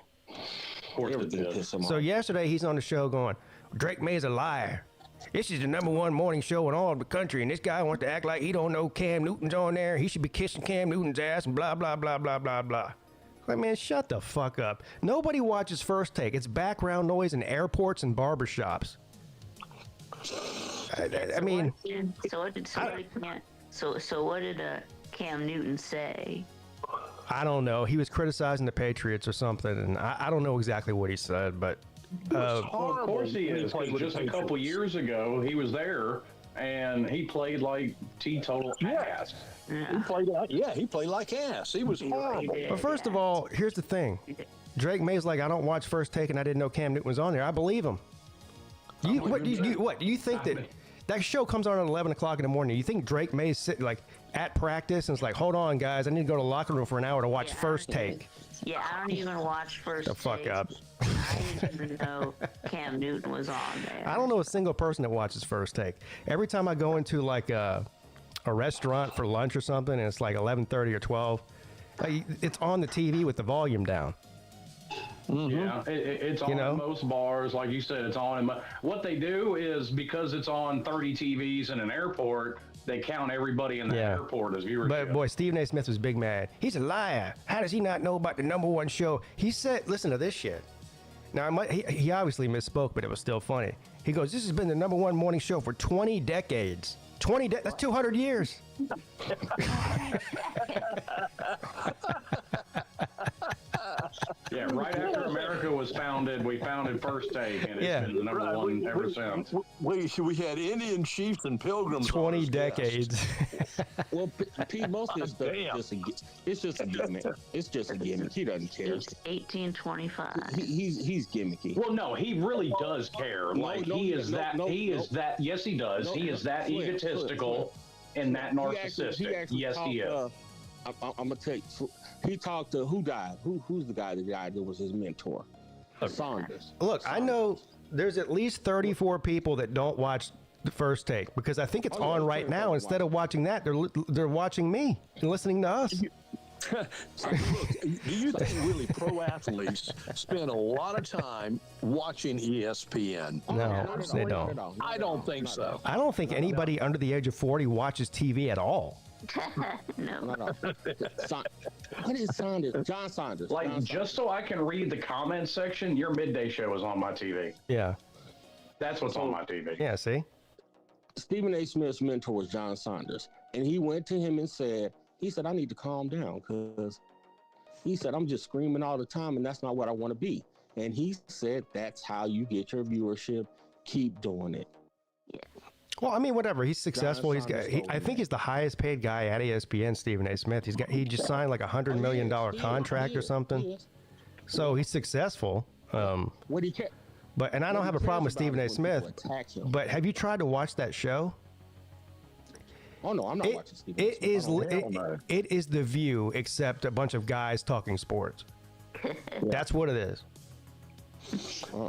So yesterday he's on the show going, Drake May's a liar. This is the #1 morning show in all of the country, and this guy wants to act like he don't know Cam Newton's on there. He should be kissing Cam Newton's ass and blah, blah, blah, blah, blah, blah. Like, man, shut the fuck up. Nobody watches First Take. It's background noise in airports and barbershops. I mean... So what did Cam Newton say? I don't know. He was criticizing the Patriots or something, and I don't know exactly what he said, but... Well, of course he is, because just a couple years ago, he was there, and he played like teetotal ass. He played like ass. He was horrible. But first of all, here's the thing. Drake May's like, I don't watch First Take, and I didn't know Cam Newton was on there. I believe him. Do you think that show comes on at 11 o'clock in the morning? You think Drake May's sitting like at practice and it's like, hold on, guys, I need to go to the locker room for an hour to watch First Take? Yeah, I don't even watch First Take. The fuck up. I didn't even know Cam Newton was on there. I don't know a single person that watches First Take. Every time I go into like a restaurant for lunch or something, and it's like 11:30 or 12, it's on the TV with the volume down. Mm-hmm. Yeah, it's on in most bars. Like you said, it's on. What they do is, because it's on 30 TVs in an airport, they count everybody in the airport as viewership. But boy, Stephen A. Smith was big mad. He's a liar. How does he not know about the #1 show? He said, listen to this shit. Now, he obviously misspoke, but it was still funny. He goes, this has been the #1 morning show for 20 decades. That's 200 years. Yeah, right after America was founded, we founded First Take, and it's been the #1 ever since. We had Indian chiefs and pilgrims. 20 decades. Well, Pete, most of this stuff it's just a gimmick. It's just a gimmick. He doesn't care. It's 1825. He's gimmicky. Well, no, he really does care. Yes, he does. He is that egotistical and that narcissistic. Yes, he is. I'm gonna tell you. He talked to who died? Who's the guy that was his mentor? Saunders. Look, I know there's at least 34 people that don't watch the First Take because I think it's on right now. Instead of watching that, they're watching me and listening to us. So, look, do you think really pro athletes spend a lot of time watching ESPN? No, they don't. I don't think so. I don't think anybody under the age of 40 watches TV at all. No. What is Saunders? John Saunders. Just so I can read the comment section, your midday show is on my TV. Yeah. That's what's on my TV. Yeah, see? Stephen A. Smith's mentor was John Saunders. And he went to him and said, I need to calm down because he said, I'm just screaming all the time and that's not what I want to be. And he said, that's how you get your viewership. Keep doing it. Yeah. Well, I mean, whatever. He's successful. I think he's the highest paid guy at ESPN, Stephen A. Smith. He just signed like $100 million contract or something. So he's successful. What he kept. And I don't have a problem with Stephen A. Smith. But have you tried to watch that show? Oh no, I'm not watching Stephen A. Smith. It is The View, except a bunch of guys talking sports. That's what it is.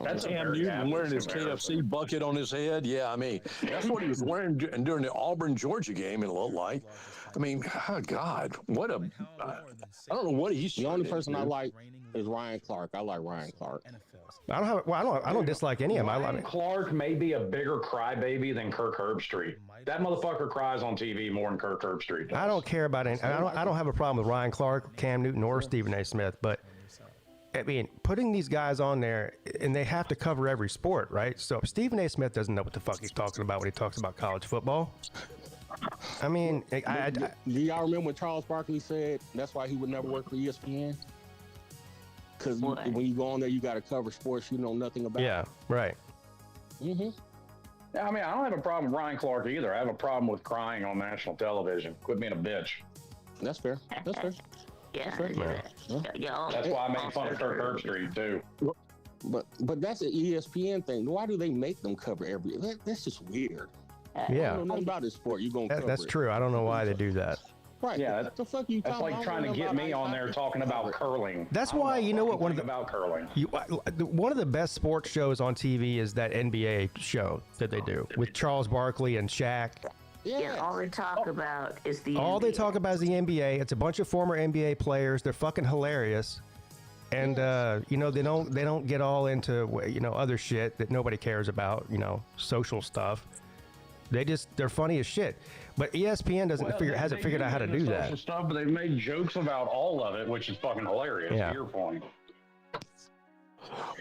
That's Cam Newton wearing his KFC bucket on his head. Yeah, I mean, that's what he was wearing during the Auburn, Georgia game, it looked like. I mean, oh, God, what a... I don't know what he's... The only person I like is Ryan Clark. I like Ryan Clark. I don't dislike any of them. Ryan Clark may be a bigger crybaby than Kirk Herbstreit. That motherfucker cries on TV more than Kirk Herbstreit does. I don't care about it. I don't have a problem with Ryan Clark, Cam Newton, or Stephen A. Smith, but... I mean, putting these guys on there, and they have to cover every sport, right? So if Stephen A. Smith doesn't know what the fuck he's talking about when he talks about college football, I mean, Do y'all remember when Charles Barkley said that's why he would never work for ESPN? Because when you go on there, you got to cover sports you know nothing about. yeah, right. Mm-hmm. Yeah, I mean, I don't have a problem with Ryan Clark either. I have a problem with crying on national television. Quit being a bitch. That's fair. That's fair. Yeah, That's right. yeah. That's why I make fun of Kirk Herbstreit too. But that's an ESPN thing. Why do they make them cover every? That's just weird. Yeah, I don't know nothing about this sport. You gonna cover that's it. true. I don't know why they do that. Right. Yeah, What the fuck you That's talking like about? trying to get me on there talking about curling. That's I don't why, you know what, one of anything the- about curling. One of the best sports shows on TV is that NBA show that they do with Charles Barkley and Shaq. Yeah, all they talk about is the All they NBA. talk about is the NBA. It's a bunch of former NBA players. They're fucking hilarious. And you know, they don't get all into, you know, other shit that nobody cares about, you know, social stuff. They're funny as shit. But ESPN hasn't figured out how to do that. Stuff, but they've made jokes about all of it, which is fucking hilarious. Yeah. To your point.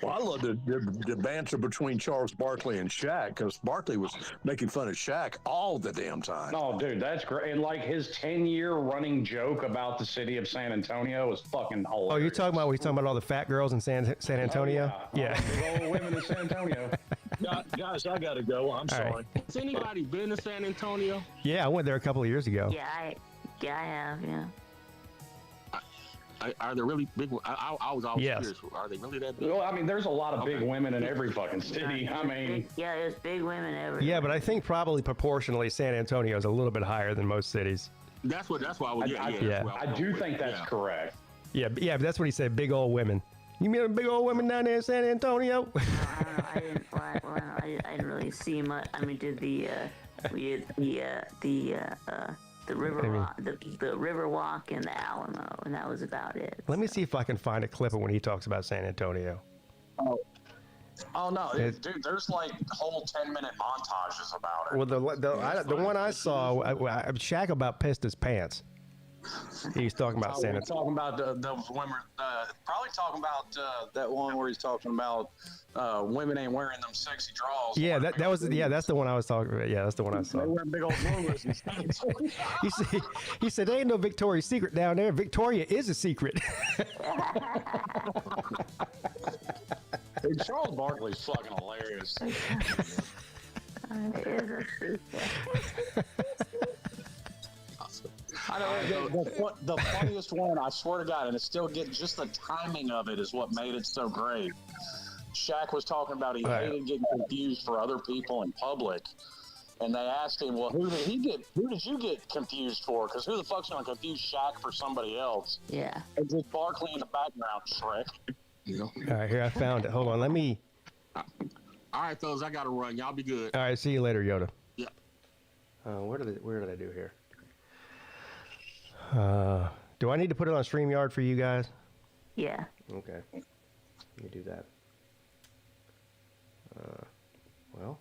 Well, I love the banter between Charles Barkley and Shaq because Barkley was making fun of Shaq all the damn time. Oh, dude, that's great. And like his 10-year running joke about the city of San Antonio is fucking hilarious. Oh, you're talking about all the fat girls in San Antonio? Oh, Yeah. All the women in San Antonio. Guys, I got to go. I'm sorry. Has anybody been to San Antonio? Yeah, I went there a couple of years ago. Yeah, I have. Yeah. Are they really big? I was always Yes. curious. Are they really that big? Well, I mean, there's a lot of big women in every fucking city. I mean, Yeah, there's big women everywhere. Yeah, but I think probably proportionally San Antonio is a little bit higher than most cities. That's why I was. I that's where I was do going think with. that's correct. Yeah, but that's what he said, big old women. You mean big old women down there in San Antonio? I don't know. I didn't really see much. I mean, did the river walk, the river walk in the Alamo, and that was about it. Let me see if I can find a clip of when he talks about San Antonio. Oh no, It- dude! There's like whole 10-minute montages about it. Well, the one I saw, Shaq about pissed his pants. He's talking about San We're Antonio. talking about the women. Probably talking about that one where he's talking about women ain't wearing them sexy drawers. Yeah, that's the one I was talking about. Yeah, that's the one I They saw. wear big old bloomers and stuff. He said, there ain't no Victoria's Secret down there. Victoria is a secret. Dude, Charles Barkley's fucking hilarious. I know the funniest one, I swear to God, and it still gets just the timing of it is what made it so great. Shaq was talking about he Right. hated getting confused for other people in public. And they asked him, well, who did you get confused for? Because who the fuck's going to confuse Shaq for somebody else? Yeah. And just Barkley in the background, Shrek. All right, here, I found it. Hold on, let me. All right, fellas, I gotta run. Y'all be good. All right, see you later, Yoda. Yeah. Where did I do here? Do I need to put it on StreamYard for you guys? Yeah. Okay. Let me do that. Well,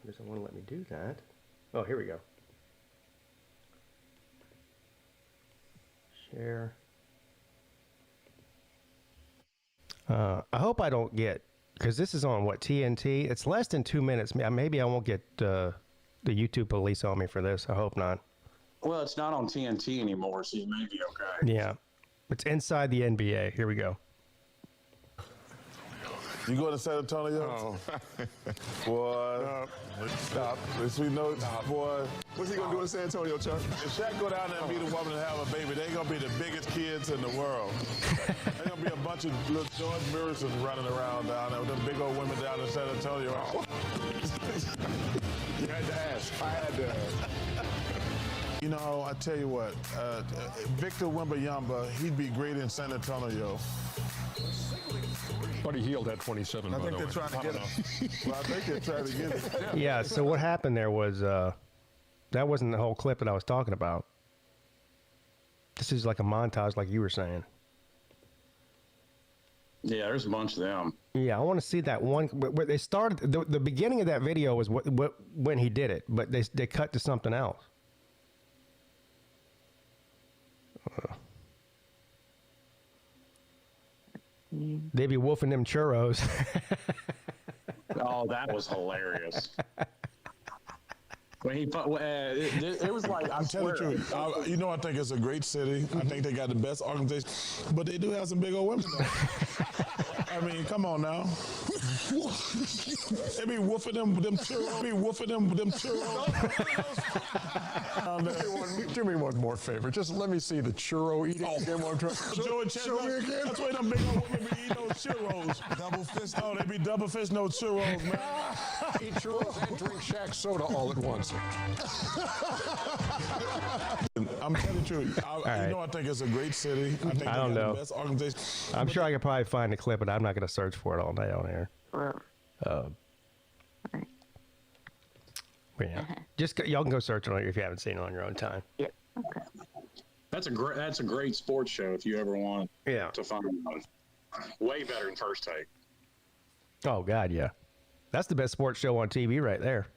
it doesn't want to let me do that. Oh, here we go. Share. I hope I don't get, because this is on what, TNT? It's less than 2 minutes. Maybe I won't get the YouTube police on me for this. I hope not. Well, it's not on TNT anymore, so you may be okay. Yeah. It's inside the NBA. Here we go. You going to San Antonio? Boy, stop. At least we know, boy. What's he gonna do in San Antonio, Chuck? If Shaq go down there and meet a woman and have a baby, they gonna be the biggest kids in the world. They gonna be a bunch of little George Morrisons running around down there with them big old women down in San Antonio. You had to ask. I had to ask. You know, I tell you what, Victor Wembanyama, he'd be great in San Antonio. Buddy Hield had 27. I by think the they're way. trying to get him. Well, I think they're trying to get him. Yeah, so what happened there was, that wasn't the whole clip that I was talking about. This is like a montage, like you were saying. Yeah, there's a bunch of them. Yeah, I want to see that one where they started. The beginning of that video was when he did it, but they cut to something else. They be wolfing them churros. Oh, that was hilarious. When he, it was like I'm telling you the truth. I think it's a great city. I think they got the best organization, but they do have some big old women. I mean, come on now. They be woofing them churros. Do me one more favor. Just let me see the churro eating again. Joe and Chestnut, that's why them big old women be eating those churros. Double fist. Oh, they be double fist no churros, man. Eat churros and drink Shaq soda all at once. I'm telling you the truth. I think it's a great city. I think I don't know. The best organization. I'm sure I could probably find a clip, but I'm not going to search for it all night on air. But yeah, just y'all can go search on it if you haven't seen it on your own time. Yeah. Okay. That's a great sports show if you ever want to find one. Way better than First Take. Oh God, yeah, that's the best sports show on TV right there.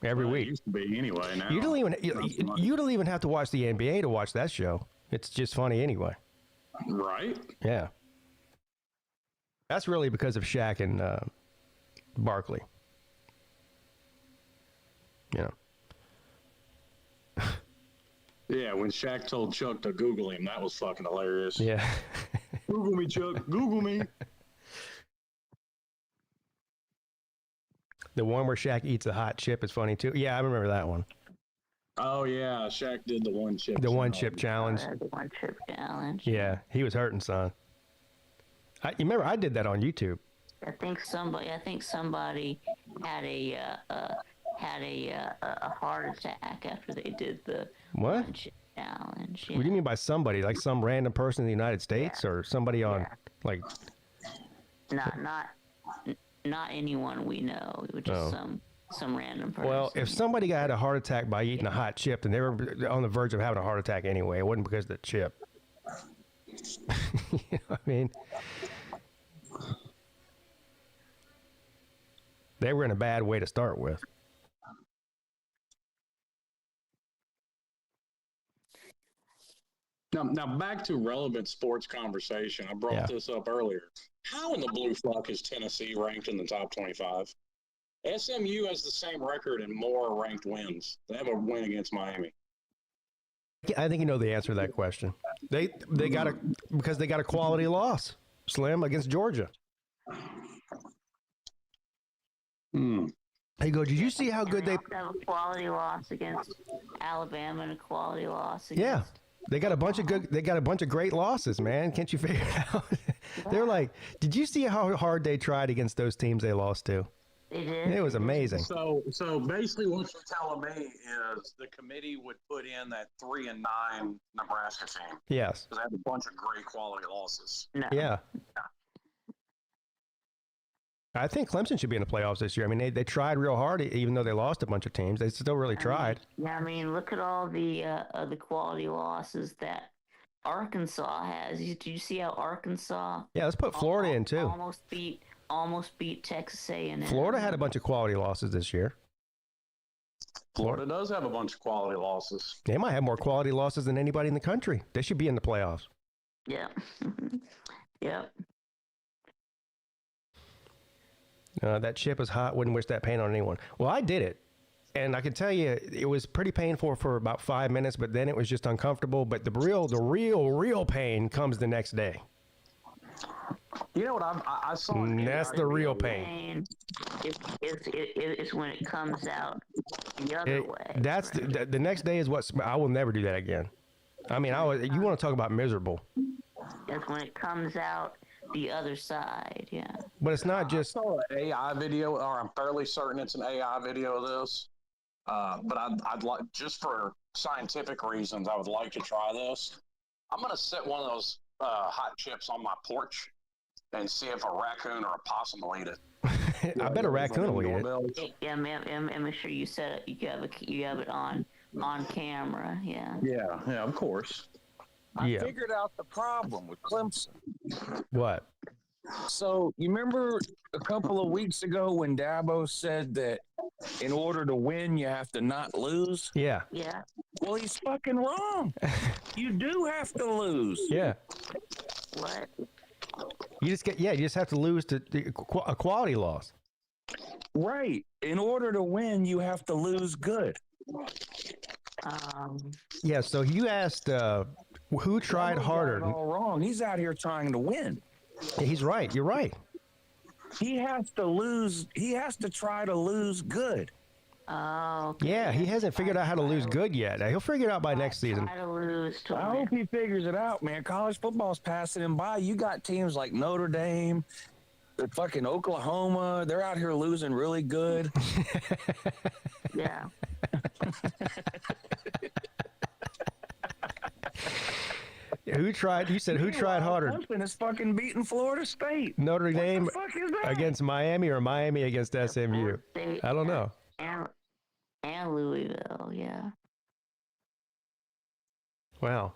Every week. It used to be anyway. Now You don't even have to watch the NBA to watch that show. It's just funny anyway. Right? Yeah. That's really because of Shaq and Barkley. You know. Yeah, when Shaq told Chuck to Google him, that was fucking hilarious. Yeah. Google me, Chuck. Google me. The one where Shaq eats a hot chip is funny too. Yeah, I remember that one. Oh yeah, Shaq did the one chip. The one chip challenge. The one chip challenge. Yeah, he was hurting, son. You remember I did that on YouTube. I think somebody had a heart attack after they did the What? one chip challenge. What do you mean by somebody? Like some random person in the United States, or somebody on like? Not anyone we know. It was just some random person. Well, if somebody had a heart attack by eating a hot chip, then they were on the verge of having a heart attack anyway. It wasn't because of the chip. You know what I mean? They were in a bad way to start with. Now back to relevant sports conversation. I brought this up earlier. How in the blue fuck is Tennessee ranked in the top 25? SMU has the same record and more ranked wins. They have a win against Miami. I think you know the answer to that question. They got a quality loss, Slim, against Georgia. Hey, go. Did you see how good they have a quality loss against Alabama and a quality loss against? Yeah. They got a bunch of great losses, man. Can't you figure it out? They're like, did you see how hard they tried against those teams they lost to? They did. It was amazing. So basically what you're telling me is the committee would put in that 3-9 Nebraska team. Yes. Because they had a bunch of great quality losses. No. Yeah. I think Clemson should be in the playoffs this year. I mean, they tried real hard, even though they lost a bunch of teams. They still really tried. Yeah, I mean, look at all the quality losses that Arkansas has. Did you see how Arkansas? Yeah, let's put Florida in too. Almost beat Texas A&M. Florida had a bunch of quality losses this year. Florida does have a bunch of quality losses. They might have more quality losses than anybody in the country. They should be in the playoffs. Yeah. Yep. That chip is hot. Wouldn't wish that pain on anyone. Well, I did it. And I can tell you, it was pretty painful for about 5 minutes, but then it was just uncomfortable. But the real pain comes the next day. You know what I saw? That's the real pain. It's when it comes out the other way. That's the next day is what I will never do that again. I mean, you want to talk about miserable. That's when it comes out the other side, yeah. But it's not just. I saw an AI video, or I'm fairly certain it's an AI video of this. But I'd like, just for scientific reasons, I would like to try this. I'm going to set one of those hot chips on my porch and see if a raccoon or a possum will eat it. I bet a raccoon will eat it. Yeah, and make sure you set it. You have it on camera. Yeah. Yeah, of course. I figured out the problem with Clemson. What? So you remember a couple of weeks ago when Dabo said that in order to win, you have to not lose? Yeah. Yeah. Well, he's fucking wrong. You do have to lose. Yeah. What? You just have to lose to a quality loss. Right. In order to win, you have to lose good. Yeah, so you asked who tried Debo's got harder. it all wrong. He's out here trying to win. He's right. You're right. He has to lose. He has to try to lose good. Oh. Yeah, he hasn't figured out how to lose good yet. He'll figure it out by next season. Try to lose to I win. hope he figures it out, man. College football's passing him by. You got teams like Notre Dame, the fucking Oklahoma. They're out here losing really good. Yeah. Who tried? You said who tried harder? Clemson is fucking beating Florida State. Notre Dame What the fuck is that? against Miami or Miami against SMU? State I don't know. And Louisville, yeah. Wow.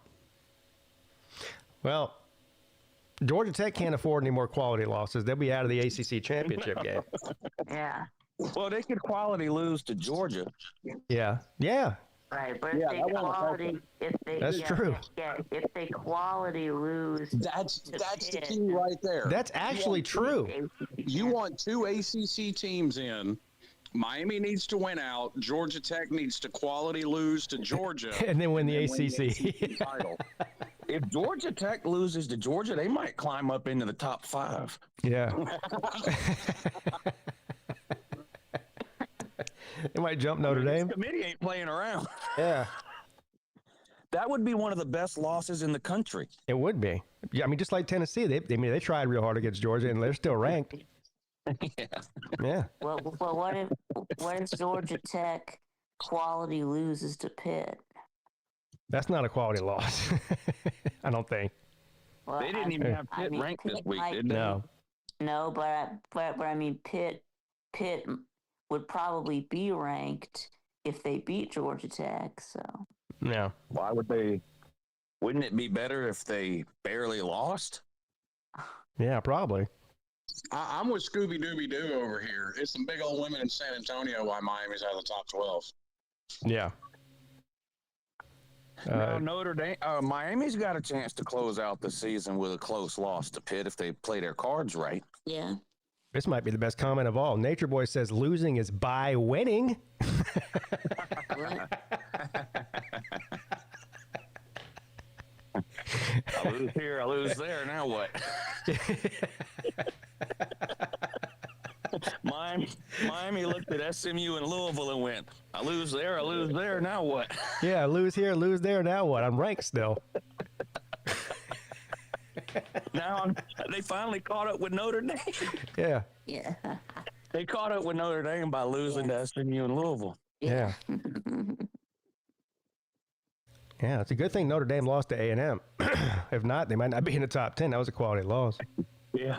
Well, Georgia Tech can't afford any more quality losses. They'll be out of the ACC championship game. Yeah. Well, they could quality lose to Georgia. Yeah. Yeah. Right, but if they quality, That's true. Yeah, if they quality lose, That's the Pitt, key right there. That's actually true. You want two ACC teams in. Miami needs to win out. Georgia Tech needs to quality lose to Georgia. And then win the ACC. Title. If Georgia Tech loses to Georgia, they might climb up into the top 5. Yeah. They might jump Notre Dame. This committee ain't playing around. Yeah. That would be one of the best losses in the country. It would be. Yeah, I mean, just like Tennessee, they tried real hard against Georgia, and they're still ranked. Yeah. Yeah. Well, what if Georgia Tech quality loses to Pitt? That's not a quality loss. I don't think. Well, They didn't even have Pitt ranked this week, did they? No. No, but I mean Pitt would probably be ranked if they beat Georgia Tech. So. No. Why would they? Wouldn't it be better if they barely lost? Yeah, probably. I'm with Scooby Dooby Doo over here. It's some big old women in San Antonio why Miami's out of the top 12. Yeah. No, Notre Dame, Miami's got a chance to close out the season with a close loss to Pitt if they play their cards right. Yeah. This might be the best comment of all. Nature Boy says losing is by winning. I lose here, I lose there. Now what? Miami looked at SMU and Louisville and went, I lose there, now what? Yeah, lose here, lose there. Now what? I'm ranked still. Now they finally caught up with Notre Dame. Yeah. Yeah. They caught up with Notre Dame by losing to SMU and Louisville. Yeah. Yeah, it's a good thing Notre Dame lost to A&M. If not, they might not be in the top 10. That was a quality loss. Yeah.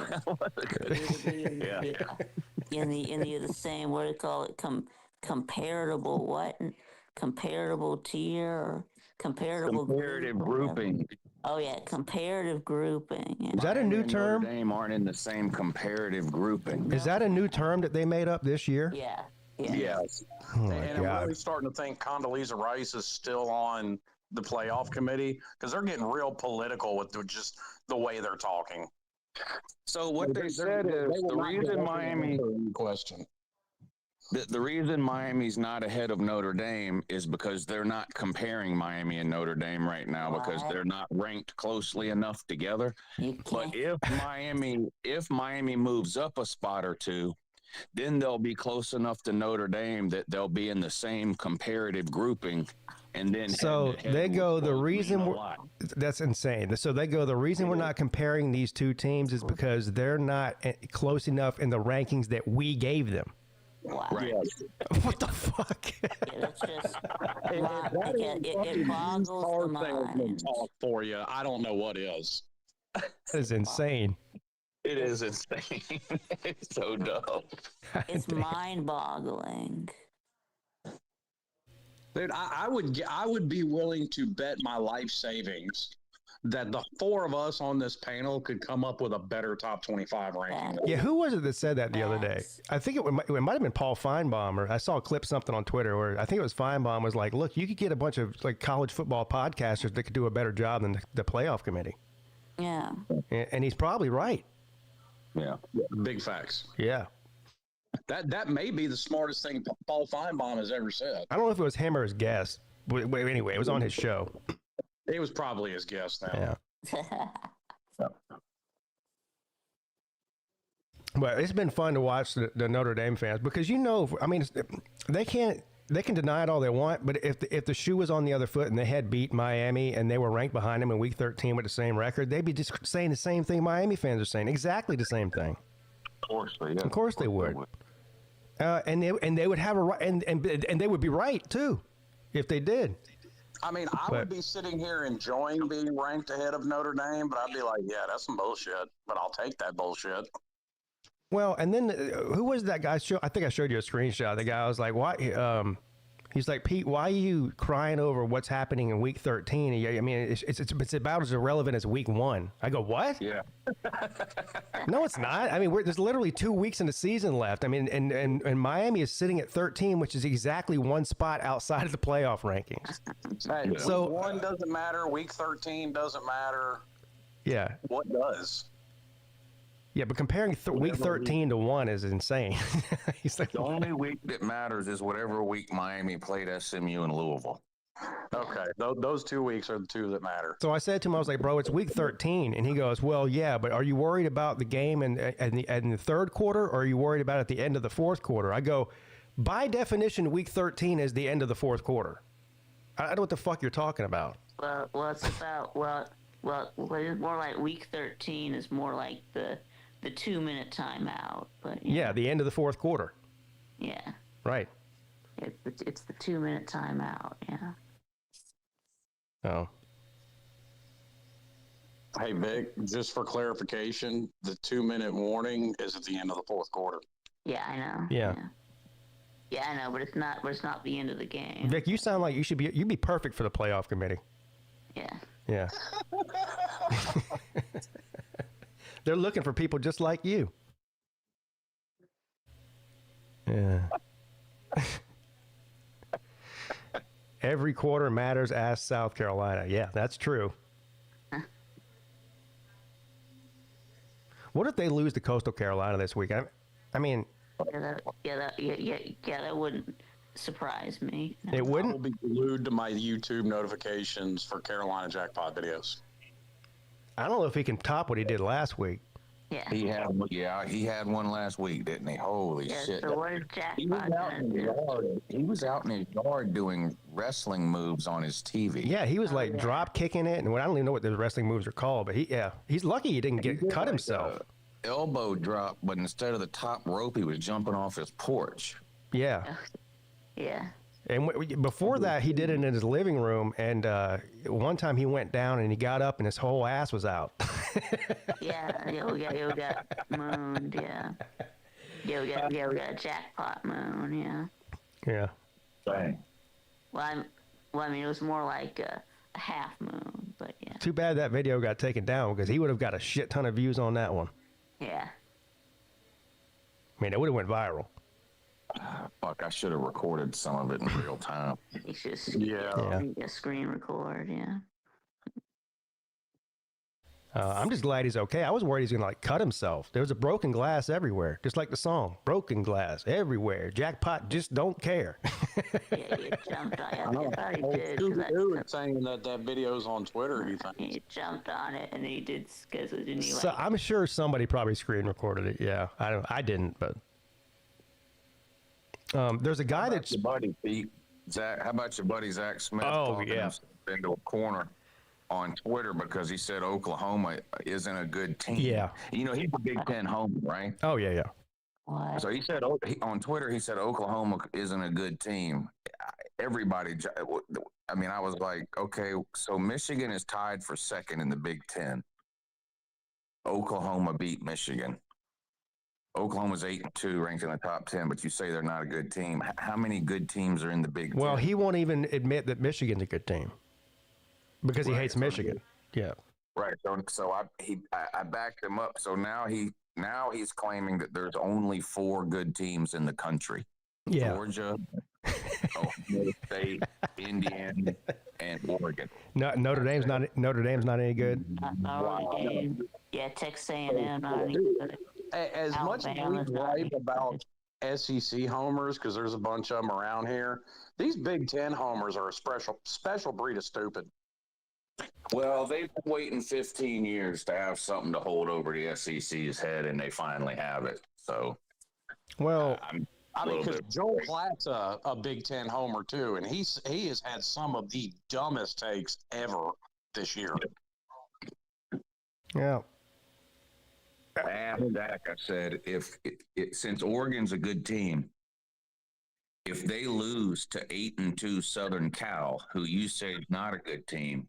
Yeah. In the same, what do you call it? Comparable what? Comparable tier or comparable Comparative grouping. Oh yeah, comparative grouping. Yeah. Is that a new term? Notre Dame aren't in the same comparative grouping. Is that a new term that they made up this year? Yeah. Yeah. Yes. Oh my And I'm God. really starting to think Condoleezza Rice is still on the playoff committee because they're getting real political with just the way they're talking. So what they said is the reason Miami question. The reason Miami's not ahead of Notre Dame is because they're not comparing Miami and Notre Dame right now because they're not ranked closely enough together. But if Miami moves up a spot or two, then they'll be close enough to Notre Dame that they'll be in the same comparative grouping. And then So they go, the reason that's insane. So they go, the reason we're not comparing these two teams is because they're not close enough in the rankings that we gave them. Wow. Right. What the fuck? Yeah, that's just it boggles the mind. Talk for you. I don't know what is. That is insane. It is insane. It's so dumb. It's mind-boggling. Dude, I would be willing to bet my life savings that the four of us on this panel could come up with a better top 25 ranking. Yeah, who was it that said that the other day? I think it might have been Paul Feinbaum, or I saw a clip something on Twitter where I think it was Feinbaum was like, look, you could get a bunch of like college football podcasters that could do a better job than the playoff committee. Yeah. And he's probably right. Yeah. Big facts. Yeah. That may be the smartest thing Paul Feinbaum has ever said. I don't know if it was him or his guest. But anyway, it was on his show. It was probably his guest now. Yeah. But it's been fun to watch the Notre Dame fans because I mean, they can deny it all they want, but if the shoe was on the other foot and they had beat Miami and they were ranked behind them in Week 13 with the same record, they'd be just saying the same thing Miami fans are saying, exactly the same thing. Of course they would. And they would have a right, and they would be right too, if they did. I mean, I would be sitting here enjoying being ranked ahead of Notre Dame, but I'd be like, yeah, that's some bullshit. But I'll take that bullshit. Well, and then who was that guy? I think I showed you a screenshot. The guy was like, "Why?" He's like, "Pete, why are you crying over what's happening in Week 13? I mean, it's about as irrelevant as Week 1." I go, "What?" Yeah. No, it's not. I mean, there's literally 2 weeks in the season left. I mean, and Miami is sitting at 13, which is exactly one spot outside of the playoff rankings. Hey, So Week 1 doesn't matter. Week 13 doesn't matter. Yeah. What does? Yeah, but comparing Week 13 to 1 is insane. He's like, the only week that matters is whatever week Miami played SMU in Louisville. Okay, those 2 weeks are the two that matter. So I said to him, I was like, "Bro, it's Week 13," and he goes, "Well, yeah, but are you worried about the game in the third quarter, or are you worried about at the end of the fourth quarter?" I go, "By definition, Week 13 is the end of the fourth quarter. I don't know what the fuck you're talking about." Well, it's about it's more like Week 13 is more like the 2-minute timeout, but yeah, the end of the fourth quarter. Yeah, right. It's the 2-minute timeout. Yeah. Oh. Hey Vic, just for clarification, the 2-minute warning is at the end of the fourth quarter. Yeah, I know. Yeah. Yeah, I know, but it's not. But it's not the end of the game. Vic, you sound like you'd be perfect for the playoff committee. Yeah. Yeah. They're looking for people just like you. Yeah. Every quarter matters, ask South Carolina. Yeah, that's true. What if they lose to Coastal Carolina this week? I mean, that wouldn't surprise me. No. It wouldn't? I will be glued to my YouTube notifications for Carolina jackpot videos. I don't know if he can top what he did last week. Yeah. He had one last week, didn't he? Holy shit. So what is jackpot He was out in his yard doing wrestling moves on his TV. Yeah, he was drop kicking it, and I don't even know what the wrestling moves are called, but he's lucky he didn't get cut himself. Elbow drop, but instead of the top rope, he was jumping off his porch. Yeah. Yeah. And before that, he did it in his living room, and one time he went down and he got up and his whole ass was out. Yeah, we got mooned, yeah. We got a jackpot moon, yeah. Yeah. Dang. Well, I mean, it was more like a half moon, but yeah. Too bad that video got taken down because he would have got a shit ton of views on that one. Yeah. I mean, it would have went viral. Fuck, I should have recorded some of it in real time. You should screen record, yeah. I'm just glad he's okay. I was worried he's going to cut himself. There was a broken glass everywhere, just like the song. Broken glass everywhere. Jackpot just don't care. Yeah, he jumped on it. I thought he did. Scooby-Doo saying that video's on Twitter, he thinks. He jumped on it and he did, didn't he? So I'm sure somebody probably screen recorded it. Yeah, I didn't, but there's a guy that's your buddy Pete. Zach, how about your buddy Zach Smith? Oh yeah, into a corner on Twitter because he said Oklahoma isn't a good team. Yeah, he's a Big Ten homer, right? Oh yeah. What? So he said on Twitter, he said Oklahoma isn't a good team. Everybody, I mean, I was like, okay, so Michigan is tied for second in the Big Ten. Oklahoma beat Michigan. Oklahoma's 8-2, ranked in the top 10, but you say they're not a good team. How many good teams are in the Big Ten? Well, he won't even admit that Michigan's a good team because he hates Michigan. Yeah. Right. So I backed him up. So now he's claiming that there's only 4 good teams in the country. Yeah. Georgia, Ohio State, Indiana, and Oregon. No, Notre Dame's not any good. Yeah, Texas A&M not any good. As much as we gripe about SEC homers, because there's a bunch of them around here. These Big Ten homers are a special breed of stupid. Well, they've been waiting 15 years to have something to hold over the SEC's head, and they finally have it. So, well, because Joel Platt's a Big Ten homer too, and he has had some of the dumbest takes ever this year. Yeah. And like I said, since Oregon's a good team, if they lose to 8-2 Southern Cal, who you say is not a good team,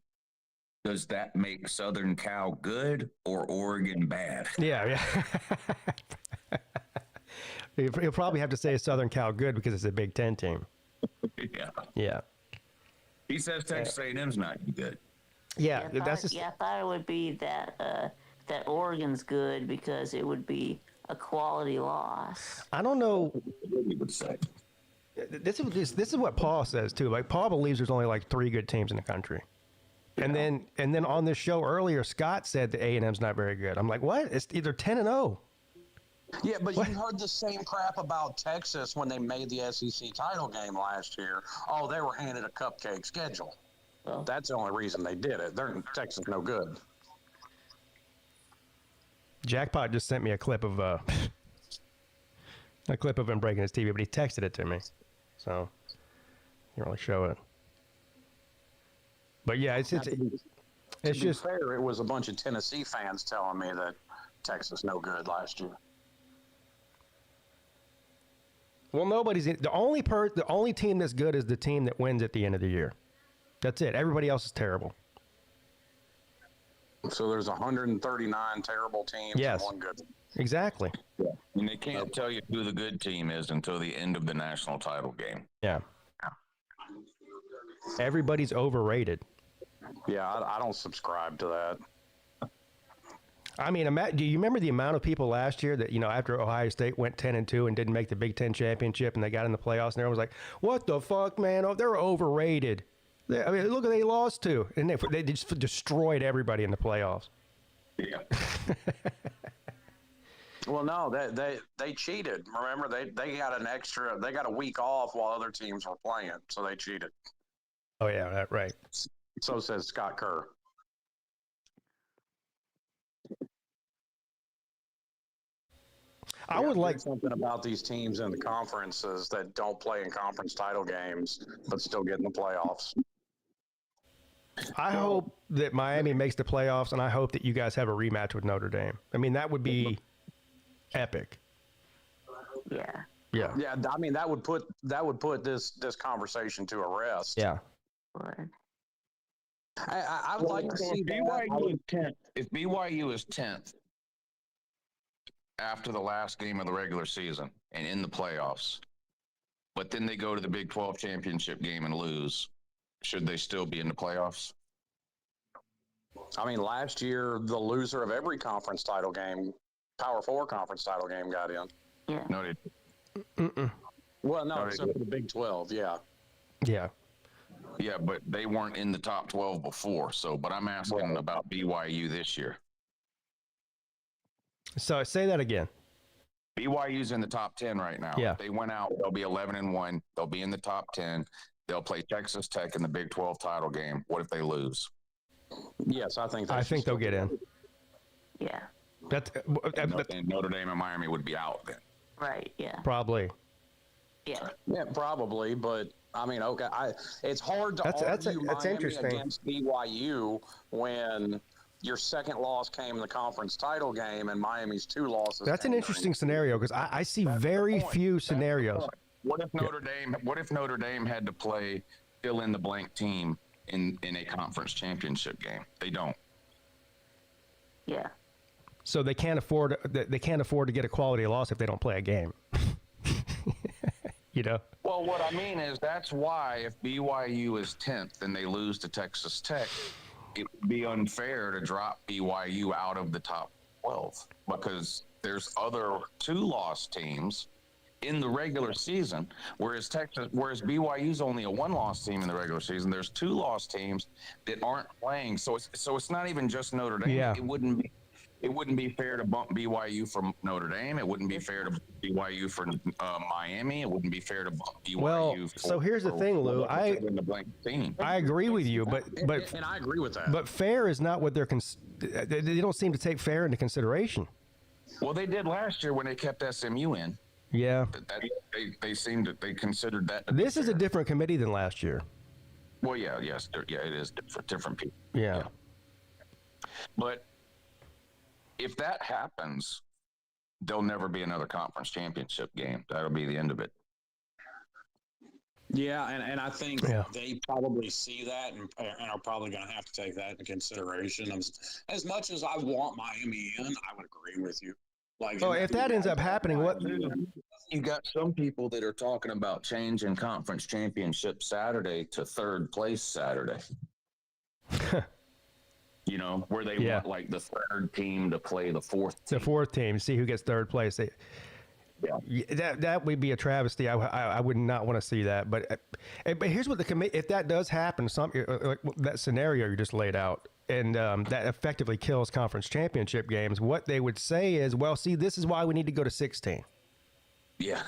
does that make Southern Cal good or Oregon bad? Yeah. You'll probably have to say Southern Cal good because it's a Big Ten team. Yeah. He says Texas A&M's not good. Yeah, I thought it would be that Oregon's good because it would be a quality loss. I don't know. What he would say. This is what Paul says too. Like Paul believes there's only like 3 good teams in the country. And then on this show earlier, Scott said the A&M's not very good. I'm like, what? It's either 10-0. Yeah, but you heard the same crap about Texas when they made the SEC title game last year. Oh, they were handed a cupcake schedule. Well, that's the only reason they did it. Texas no good. Jackpot just sent me a clip of him breaking his TV, but he texted it to me, so can't really show it. But yeah, it's just fair. It was a bunch of Tennessee fans telling me that Texas no good last year. Well, the only team that's good is the team that wins at the end of the year. That's it. Everybody else is terrible. So there's 139 terrible teams and one good one. Exactly. Yeah. And they can't tell you who the good team is until the end of the national title game. Yeah. Everybody's overrated. Yeah, I don't subscribe to that. I mean, do you remember the amount of people last year that, after Ohio State went 10-2 and didn't make the Big Ten championship and they got in the playoffs and everyone was like, what the fuck, man? Oh, they're overrated. Look what they lost to. And they just destroyed everybody in the playoffs. Yeah. Well, no, they cheated. Remember, they got a week off while other teams were playing, so they cheated. Oh, yeah, right. So says Scott Kerr. I would like something about these teams in the conferences that don't play in conference title games, but still get in the playoffs. I hope that Miami makes the playoffs, and I hope that you guys have a rematch with Notre Dame. I mean, that would be epic. Yeah. Yeah. I mean, that would put this conversation to a rest. Yeah. I would like to see BYU is 10th. If BYU is 10th after the last game of the regular season and in the playoffs, but then they go to the Big 12 championship game and lose, should they still be in the playoffs? I mean, last year, the loser of every conference title game, Power 4 conference title game, got in. Yeah. No, they Well, no, except for the Big 12, yeah. Yeah. Yeah, but they weren't in the top 12 before. But I'm asking about BYU this year. So say that again. BYU's in the top 10 right now. Yeah. If they went out, they'll be 11-1. They'll be in the top 10. They'll play Texas Tech in the Big 12 title game. What if they lose? Yes, I think they'll get in. Yeah. And Notre Dame and Miami would be out then. Right. Yeah. Probably. Yeah. Yeah, probably. But I mean, okay, it's hard to argue Miami interesting. against BYU when your second loss came in the conference title game and Miami's 2 losses. That's an interesting scenario because I see very few scenarios. What if Notre Dame had to play fill in the blank team in a conference championship game? They don't. Yeah. So they can't afford to get a quality loss if they don't play a game. Well, what I mean is that's why if BYU is 10th and they lose to Texas Tech, it would be unfair to drop BYU out of the top 12 because there's other 2-loss teams in the regular season, whereas BYU's only a 1-loss team in the regular season. There's 2-loss teams that aren't playing, so it's not even just Notre Dame. Yeah. It wouldn't be It wouldn't be fair to bump BYU from Notre Dame. It wouldn't be fair to bump BYU for Miami. It wouldn't be fair to bump BYU. Well, so here's the thing, Lou. I agree with you, but and I agree with that. But fair is not what they don't seem to take fair into consideration. Well, they did last year when they kept SMU in. Yeah. They seemed that they considered that. This is a different committee than last year. Well, yeah, yes, yeah, it is different people. Yeah. But if that happens, there'll never be another conference championship game. That'll be the end of it. Yeah, and I think they probably see that and are probably going to have to take that into consideration. As much as I want Miami in, I would agree with you. Like, so if that ends up happening, what? You got some people that are talking about changing conference championship Saturday to third place Saturday. You know, where they want like the third team to play the fourth team. The fourth team, see who gets third place. That would be a travesty. I would not want to see that. But here's what the committee, if that does happen, like that scenario you just laid out, and that effectively kills conference championship games, what they would say is, well, see, this is why we need to go to 16. Yeah.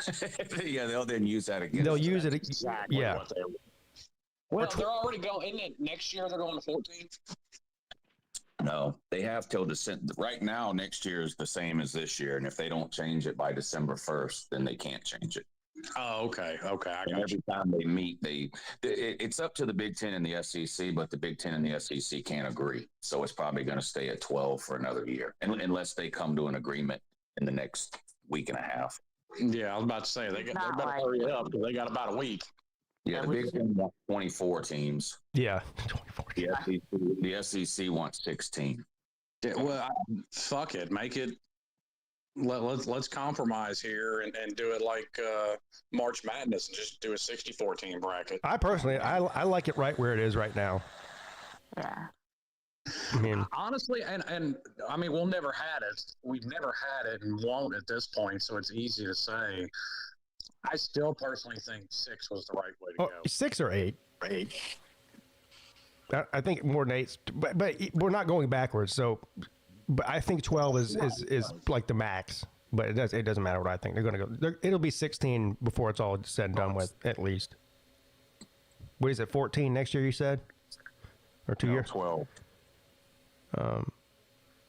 Yeah, they'll then use that again. They'll use it. Exactly. Yeah. Well, they're already going, isn't it next year they're going to 14? No, they have till December. Right now, next year is the same as this year. And if they don't change it by December 1st, then they can't change it. Oh, okay. Okay. I got every time they meet, it's up to the Big Ten and the SEC, but the Big Ten and the SEC can't agree. So it's probably going to stay at 12 for another year, unless they come to an agreement in the next week and a half. Yeah, I was about to say, they better hurry it up because they got about a week. Yeah, the Big Ten wants 24 teams. Yeah, 24 teams. The SEC wants 16. Yeah, well, fuck it. Make it. Let's compromise here and do it like March Madness and just do a 64 team bracket. I personally, I like it right where it is right now. Yeah. I mean, honestly, and I mean, we've never had it and won't at this point, so it's easy to say. I still personally think 6 was the right way to go. 6 or 8. 8. I think more than 8, but we're not going backwards. So, but I think 12 is like the max. But it doesn't matter what I think. They're going to go. It'll be 16 before it's all said and done with, at least. What is it? 14 next year? You said, or 2 years? 12.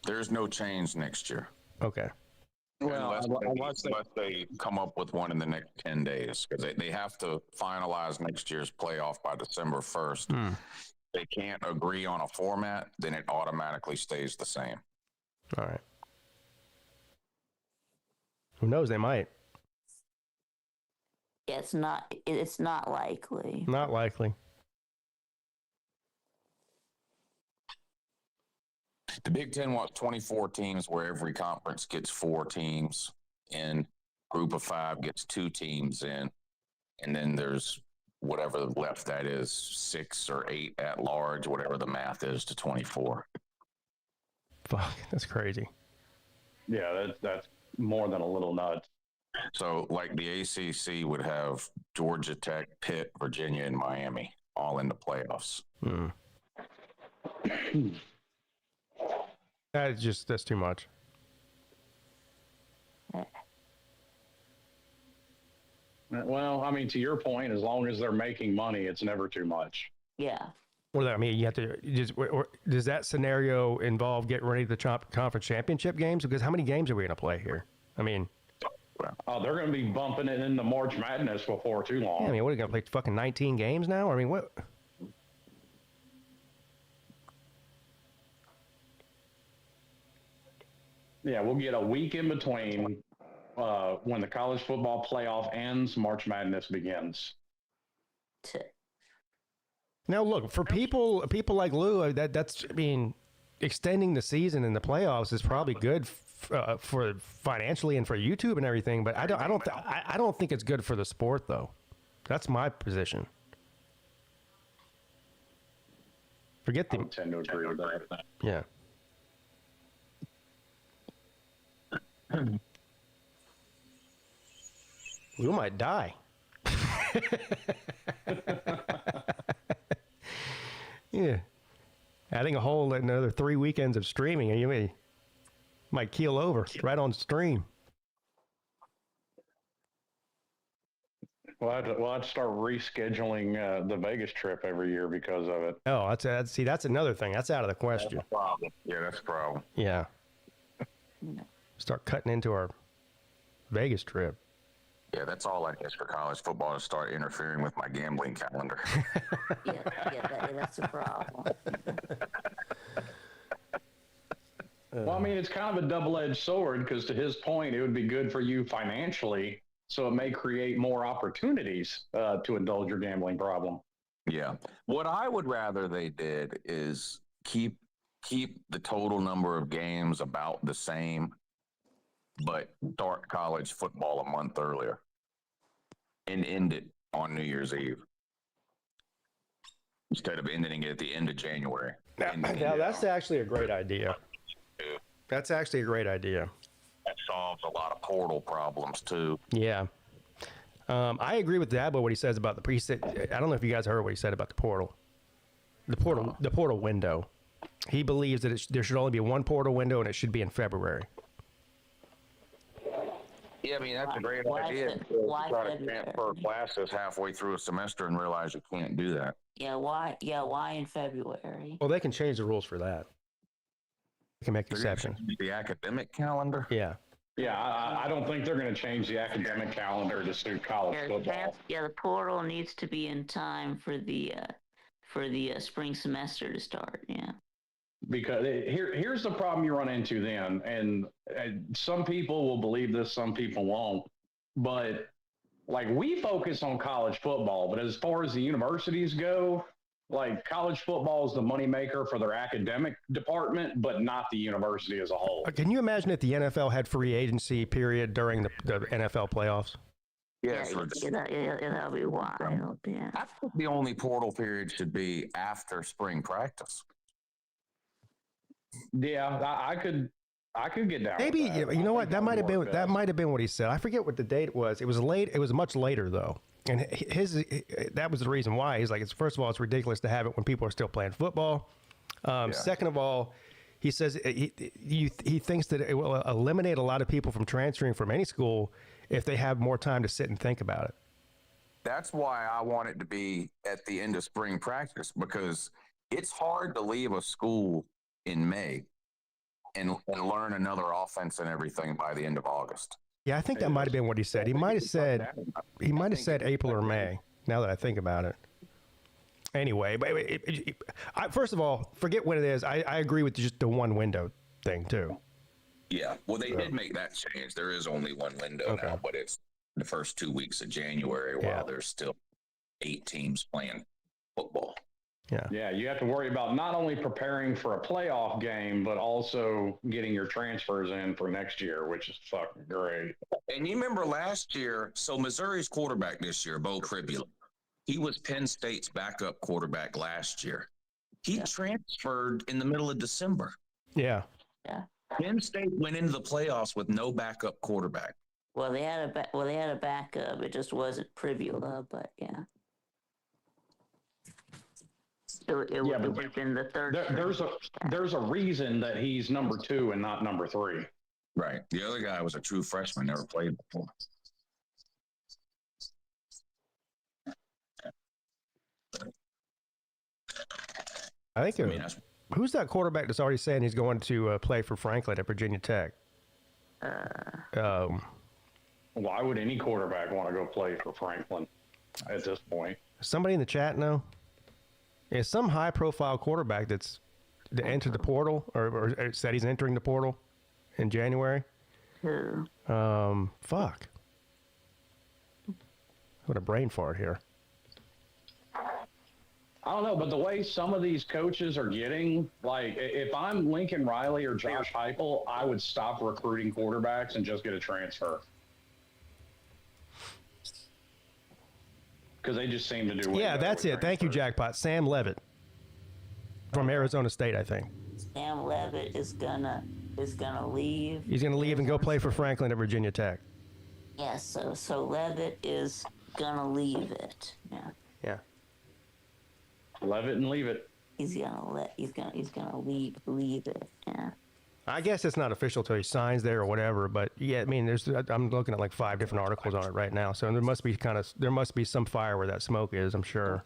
There's no change next year. Okay. Well, unless they come up with one in the next 10 days, because they have to finalize next year's playoff by December 1st. They can't agree on a format, then it automatically stays the same. All right. Who knows? They might. It's not likely. Not likely. The Big Ten wants 24 teams where every conference gets 4 teams in. Group of 5 gets 2 teams in. And then there's whatever left that is, 6 or 8 at large, whatever the math is to 24. Fuck, that's crazy. Yeah, that's more than a little nuts. So like the ACC would have Georgia Tech, Pitt, Virginia, and Miami all in the playoffs. That's too much. Well, I mean, to your point, as long as they're making money, it's never too much. Yeah. Well, I mean, you have to does that scenario involve getting ready to the conference championship games? Because how many games are we going to play here? I mean, they're going to be bumping it into March Madness before too long. Yeah, I mean, what are we going to play fucking 19 games now? I mean, what? Yeah, we'll get a week in between when the college football playoff ends, March Madness begins. Now, look, for people like Lou, that's I mean, extending the season and the playoffs is probably good for financially and for YouTube and everything. But I don't think it's good for the sport, though. That's my position. Forget the. I tend to agree with that. Yeah. We might die. Yeah. Adding a whole another 3 weekends of streaming. You mean Might keel over right on stream. Well, I'd start rescheduling the Vegas trip every year because of it. Oh, that's another thing. That's out of the question. That's a problem. Yeah, that's a problem. Yeah. Start cutting into our Vegas trip. Yeah, that's all I guess for college football to start interfering with my gambling calendar. That's a problem. Well, I mean, it's kind of a double-edged sword because to his point, it would be good for you financially. So it may create more opportunities to indulge your gambling problem. Yeah. What I would rather they did is keep the total number of games about the same, but start college football a month earlier and end it on New Year's Eve instead of ending it at the end of January. Now that's actually a great idea. That's actually a great idea. That solves a lot of portal problems too. Yeah. I agree with Dabo what he says about the. He said, I don't know if you guys heard what he said about the portal. The portal window. He believes that there should only be one portal window and it should be in February. Yeah, I mean that's a great idea. Try to transfer classes halfway through a semester and realize you can't do that. Yeah, why in February? Well, they can change the rules for that. They can make exceptions. The academic calendar? Yeah. Yeah, I don't think they're going to change the academic calendar to suit college football. Yeah, the portal needs to be in time for the spring semester to start. Yeah. Because here's the problem you run into then, and some people will believe this, some people won't. But like we focus on college football, but as far as the universities go, like college football is the moneymaker for their academic department, but not the university as a whole. Can you imagine if the NFL had free agency period during the NFL playoffs? Yes, that'll be wild. Yeah. I think the only portal period should be after spring practice. Yeah, I could get down. Maybe with that. you know what that might have been what he said. I forget what the date was. It was late. It was much later though. And that was the reason why. He's like, first of all, it's ridiculous to have it when people are still playing football. Second of all, he says he thinks that it will eliminate a lot of people from transferring from any school if they have more time to sit and think about it. That's why I want it to be at the end of spring practice, because it's hard to leave a school in May and learn another offense and everything by the end of August. Yeah, I think that might have been what he said. He might have said April or May. Now that I think about it. Anyway, but first of all, forget what it is. I agree with just the one window thing too. Yeah, well, they did make that change. There is only one window now, but it's the first 2 weeks of January while there's still 8 teams playing football. Yeah, you have to worry about not only preparing for a playoff game, but also getting your transfers in for next year, which is fucking great. And you remember last year, so Missouri's quarterback this year, Bo Pribula, he was Penn State's backup quarterback last year. He transferred in the middle of December. Yeah. Penn State went into the playoffs with no backup quarterback. Well, they had a backup. It just wasn't Pribula, but yeah. It would have been the third. There's a reason that he's number 2 and not number 3. Right. The other guy was a true freshman, never played before. I think who's that quarterback that's already saying he's going to play for Franklin at Virginia Tech? Why would any quarterback want to go play for Franklin at this point? Somebody in the chat know? Is some high-profile quarterback that's entered the portal or said he's entering the portal in January? Who? Fuck. What a brain fart here. I don't know, but the way some of these coaches are getting, like, if I'm Lincoln Riley or Josh Heupel, I would stop recruiting quarterbacks and just get a transfer. Because they just seem to do. Yeah, that's it. Thank you, Jackpot. Sam Levitt from Arizona State, I think. Sam Levitt is gonna leave. He's gonna leave and go play for Franklin at Virginia Tech. Yeah, so Levitt is gonna leave it. Yeah. Yeah. Levitt and leave it. He's gonna leave it. Yeah. I guess it's not official till he signs there or whatever, but yeah, I mean, I'm looking at like 5 different articles on it right now, so there must be some fire where that smoke is, I'm sure.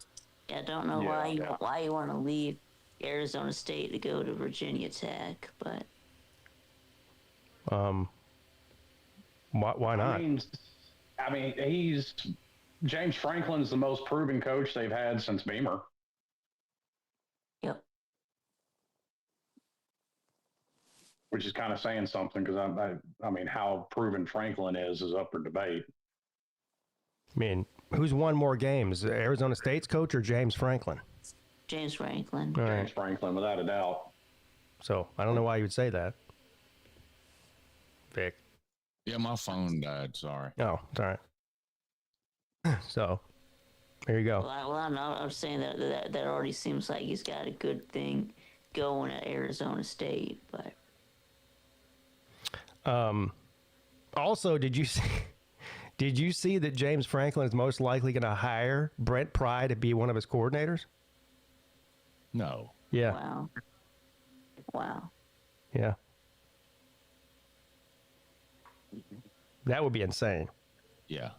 Yeah, I don't know why you want to leave Arizona State to go to Virginia Tech, but why not? I mean, James Franklin's the most proven coach they've had since Beamer. Yep. Which is kind of saying something, because I mean, how proven Franklin is up for debate. I mean, who's won more games, Arizona State's coach or James Franklin? James Franklin. All right. James Franklin, without a doubt. So I don't know why you would say that, Vic. Yeah, my phone died. Sorry. Oh, it's all right. So, there you go. I'm saying that already seems like he's got a good thing going at Arizona State, but. Also, did you see that James Franklin is most likely going to hire Brent Pry to be one of his coordinators? No. Yeah. Wow. Yeah. That would be insane. Yeah.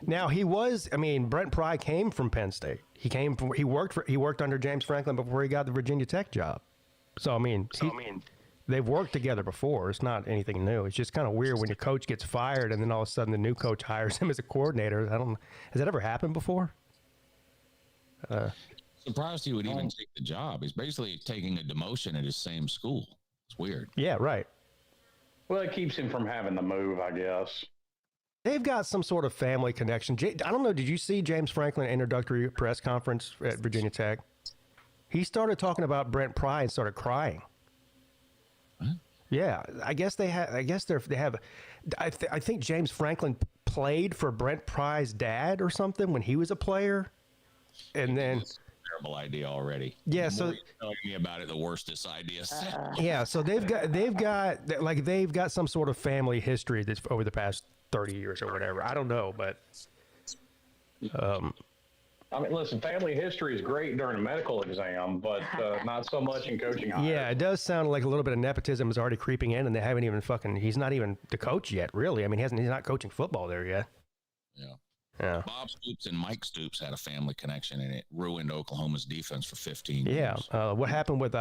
Now Brent Pry came from Penn State. He worked under James Franklin before he got the Virginia Tech job. So they've worked together before. It's not anything new. It's just kind of weird when your coach gets fired and then all of a sudden the new coach hires him as a coordinator. Has that ever happened before? Surprised he would even take the job. He's basically taking a demotion at his same school. It's weird. Yeah, right. Well, it keeps him from having to move, I guess. They've got some sort of family connection. I don't know. Did you see James Franklin introductory press conference at Virginia Tech? He started talking about Brent Pry and started crying. What? Yeah, I think James Franklin played for Brent Pry's dad or something when he was a player, and then terrible idea already. Yeah, the more you're telling me about it, the worse this idea. Yeah, so they've got some sort of family history that's over the past 30 years or whatever. I don't know, but I mean, listen, family history is great during a medical exam, but not so much in coaching. Yeah, it does sound like a little bit of nepotism is already creeping in, and they haven't even he's not even the coach yet, really. I mean, he's not coaching football there yet. Yeah. Bob Stoops and Mike Stoops had a family connection, and it ruined Oklahoma's defense for 15 years. Yeah. What happened with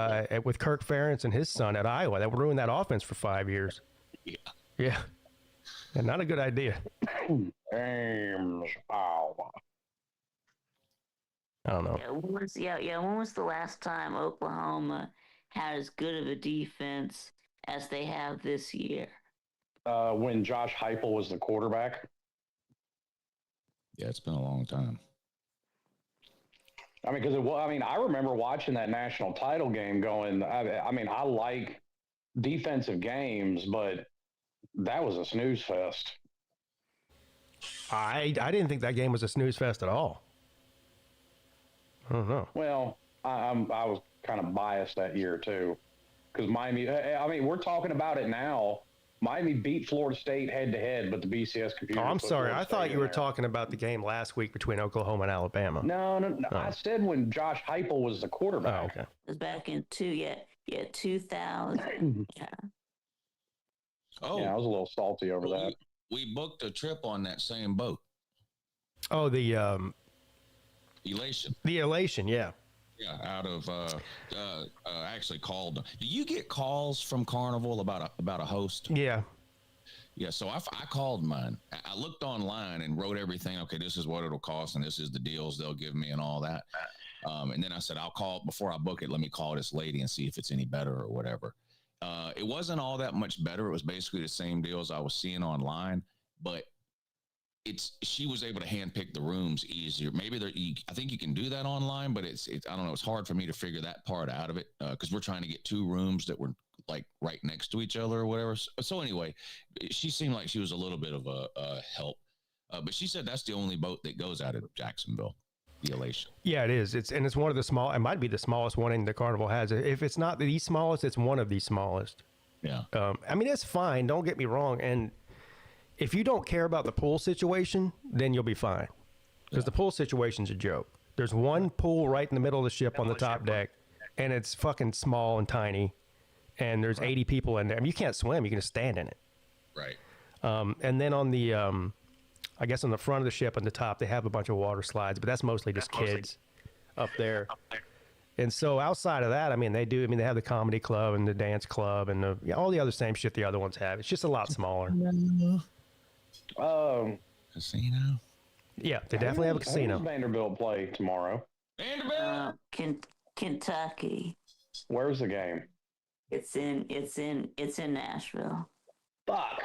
Kirk Ferentz and his son at Iowa? That ruined that offense for 5 years. Yeah. And not a good idea. James Iowa. I don't know. When was the last time Oklahoma had as good of a defense as they have this year? When Josh Heupel was the quarterback. Yeah, it's been a long time. I mean, I remember watching that national title game going, I like defensive games, but that was a snooze fest. I didn't think that game was a snooze fest at all. I don't know. Well, I was kind of biased that year too, because Miami. We're talking about it now. Miami beat Florida State head to head, but the BCS computer. Oh, I'm sorry. I thought you were talking about the game last week between Oklahoma and Alabama. No. Oh. I said when Josh Heupel was the quarterback. Oh, okay. It was back in 2000. Yeah. Oh, yeah, I was a little salty over that. We booked a trip on that same boat. Oh, the Elation. The Elation, yeah. Yeah, out of actually called. Do you get calls from Carnival about a host? Yeah. Yeah, so I called mine. I looked online and wrote everything. Okay, this is what it'll cost, and this is the deals they'll give me, and all that. And then I said, I'll call before I book it. Let me call this lady and see if it's any better or whatever. It wasn't all that much better. It was basically the same deals I was seeing online, but she was able to handpick the rooms easier. Maybe I think you can do that online, but it's I don't know. It's hard for me to figure that part out of it because we're trying to get 2 rooms that were like right next to each other or whatever. So anyway, she seemed like she was a little bit of a help, but she said that's the only boat that goes out of Jacksonville, the Elation. Yeah, it is. It's one of the small. It might be the smallest one the Carnival has. If it's not the smallest, it's one of the smallest. Yeah. It's fine. Don't get me wrong. And if you don't care about the pool situation, then you'll be fine. Because the pool situation's a joke. There's one pool right in the middle of the ship on the top deck, and it's fucking small and tiny. and there's 80 people in there. I mean, you can't swim; you can just stand in it. Right. And then on the, I guess on the front of the ship on the top, they have a bunch of water slides, but that's mostly just kids up there. And so outside of that, I mean, they have the comedy club and the dance club and all the other same shit the other ones have. It's just a lot smaller. Casino? Yeah, they definitely have a casino. Who does Vanderbilt play tomorrow? Kentucky. Where's the game? It's in Nashville. Fuck.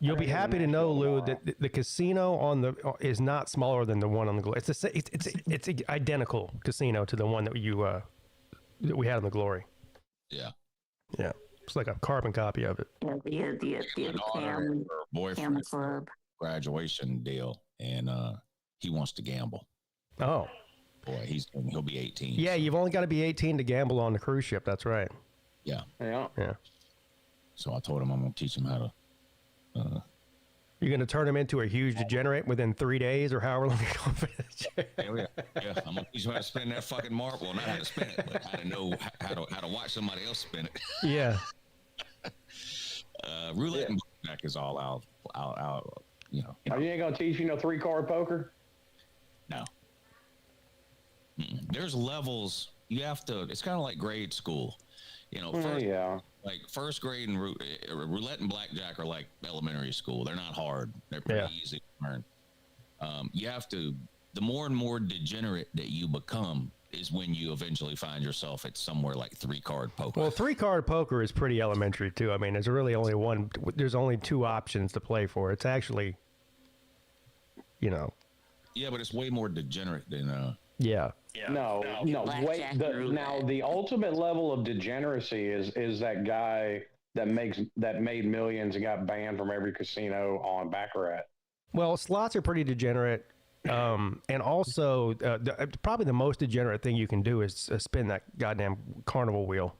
You'll be happy to know, Lou, that the casino is not smaller than the one on the Glory. It's identical casino to the one that that we had on the Glory. Yeah. Yeah. It's like a carbon copy of it. The Her boyfriend club. Graduation deal, and he wants to gamble. Oh. Boy, he'll be 18. Yeah, you've only got to be 18 to gamble on the cruise ship. That's right. Yeah. Yeah. Yeah. So I told him I'm going to teach him how to. You're going to turn him into a huge degenerate within 3 days or however long you're going for this. Yeah, I'm going to teach him how to spin that fucking marble. Well, not how to spin it, but how to know how to watch somebody else spin it. Yeah. Roulette and blackjack is all out. You know. You ain't going to teach 3-card poker? No. There's levels. You have to. It's kind of like grade school. Like first grade and roulette and blackjack are like elementary school. They're not hard. They're pretty easy to learn. You have to. The more and more degenerate that you become is when you eventually find yourself at somewhere like 3-card poker. Well, 3-card poker is pretty elementary too. I mean, there's really only one. There's only 2 options to play for. It's actually, Yeah, but it's way more degenerate than. Yeah. No. Wait. The ultimate level of degeneracy is that guy that made millions and got banned from every casino on Baccarat. Well, slots are pretty degenerate, and also probably the most degenerate thing you can do is spin that goddamn carnival wheel.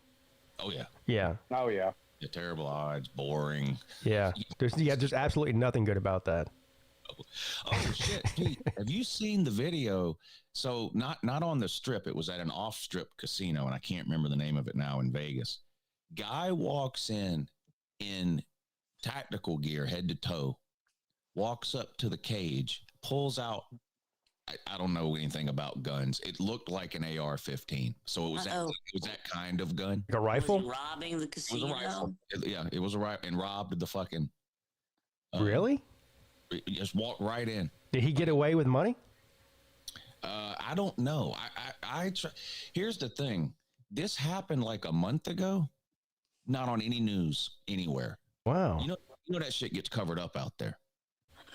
Oh yeah. Yeah. Oh yeah. The terrible odds, boring. Yeah. There's absolutely nothing good about that. Oh shit, Pete, have you seen the video? So not on the strip, it was at an off-strip casino, and I can't remember the name of it now, in Vegas. Guy walks in tactical gear, head to toe, walks up to the cage, pulls out, I don't know anything about guns. It looked like an AR-15. So it was that kind of gun. Like a rifle? Was he robbing the casino? It was a rifle. It was a rifle, and robbed the fucking. Really? Just walked right in. Did he get away with money? I don't know. Here's the thing. This happened like a month ago. Not on any news anywhere. Wow. You know that shit gets covered up out there.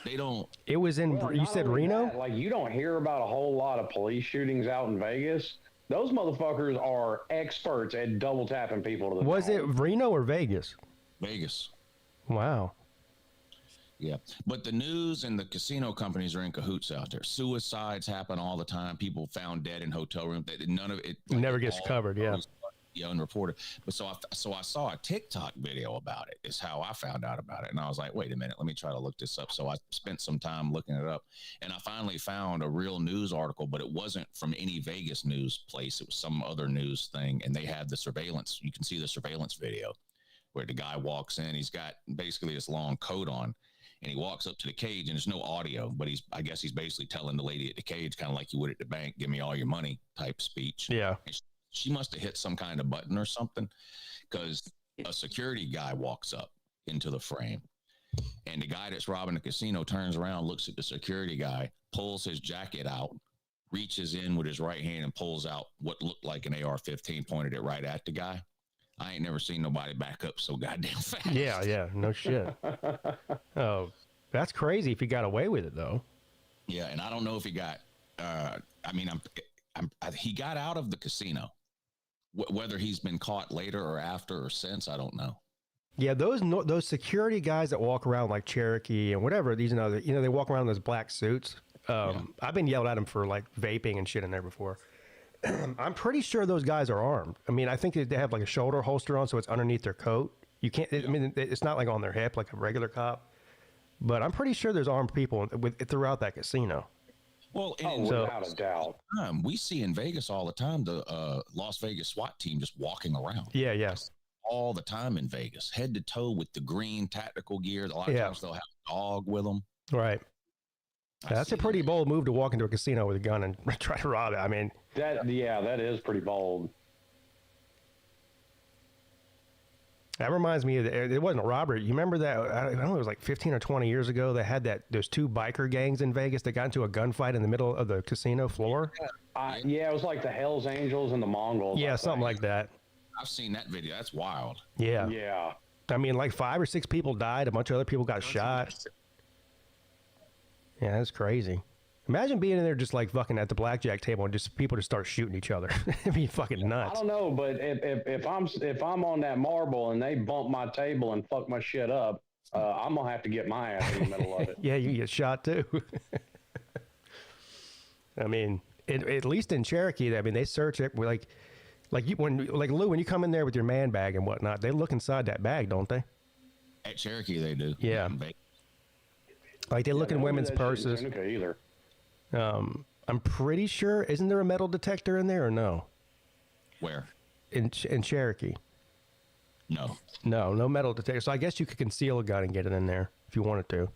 They don't. It was in. You said Reno. Like you don't hear about a whole lot of police shootings out in Vegas. Those motherfuckers are experts at double tapping people to the. Was it Reno or Vegas? Vegas. Wow. Yeah, but the news and the casino companies are in cahoots out there. Suicides happen all the time. People found dead in hotel rooms. None of it never gets covered. Yeah, unreported. But so I saw a TikTok video about it. Is how I found out about it, and I was like, wait a minute, let me try to look this up. So I spent some time looking it up, and I finally found a real news article, but it wasn't from any Vegas news place. It was some other news thing, and they had the surveillance. You can see the surveillance video where the guy walks in. He's got basically this long coat on. And he walks up to the cage, and there's no audio, but I guess he's basically telling the lady at the cage, kind of like you would at the bank, give me all your money type speech. Yeah. And she must have hit some kind of button or something, because a security guy walks up into the frame, and the guy that's robbing the casino turns around, looks at the security guy, pulls his jacket out, reaches in with his right hand and pulls out what looked like an AR-15, pointed it right at the guy. I ain't never seen nobody back up so goddamn fast. Yeah, no shit. Oh, that's crazy if he got away with it, though. Yeah, and I don't know if he got, he got out of the casino. Whether he's been caught later or after or since, I don't know. Yeah, those security guys that walk around like Cherokee and whatever, these they walk around in those black suits. I've been yelled at them for like vaping and shit in there before. I'm pretty sure those guys are armed. I mean, I think they have like a shoulder holster on, so it's underneath their coat. You can't. I mean, it's not like on their hip like a regular cop. But I'm pretty sure there's armed people throughout that casino. Well, without a doubt. We see in Vegas all the time the Las Vegas SWAT team just walking around. Yeah, yes. All the time in Vegas, head to toe with the green tactical gear. A lot of times they'll have a dog with them. Right. That's a pretty bold move to walk into a casino with a gun and try to rob it. I mean, that is pretty bold. That reminds me of it wasn't a robbery. You remember that? I don't know, it was like 15 or 20 years ago. They had those two biker gangs in Vegas that got into a gunfight in the middle of the casino floor. Yeah, it was like the Hells Angels and the Mongols. Yeah, something like that. I've seen that video. That's wild. Yeah. Yeah. I mean, like 5 or 6 people died. A bunch of other people got shot. Yeah, that's crazy. Imagine being in there just like fucking at the blackjack table and just people just start shooting each other. It'd be fucking nuts. I don't know, but if I'm on that marble and they bump my table and fuck my shit up, I'm gonna have to get my ass in the middle of it. Yeah, you get shot too. I mean, at least in Cherokee, I mean, they search it when Lou, when you come in there with your man bag and whatnot, they look inside that bag, don't they? At Cherokee, they do. Yeah. Like they look in women's purses. Either. I'm pretty sure. Isn't there a metal detector in there or no? Where? In Cherokee. No. No metal detector. So I guess you could conceal a gun and get it in there if you wanted to.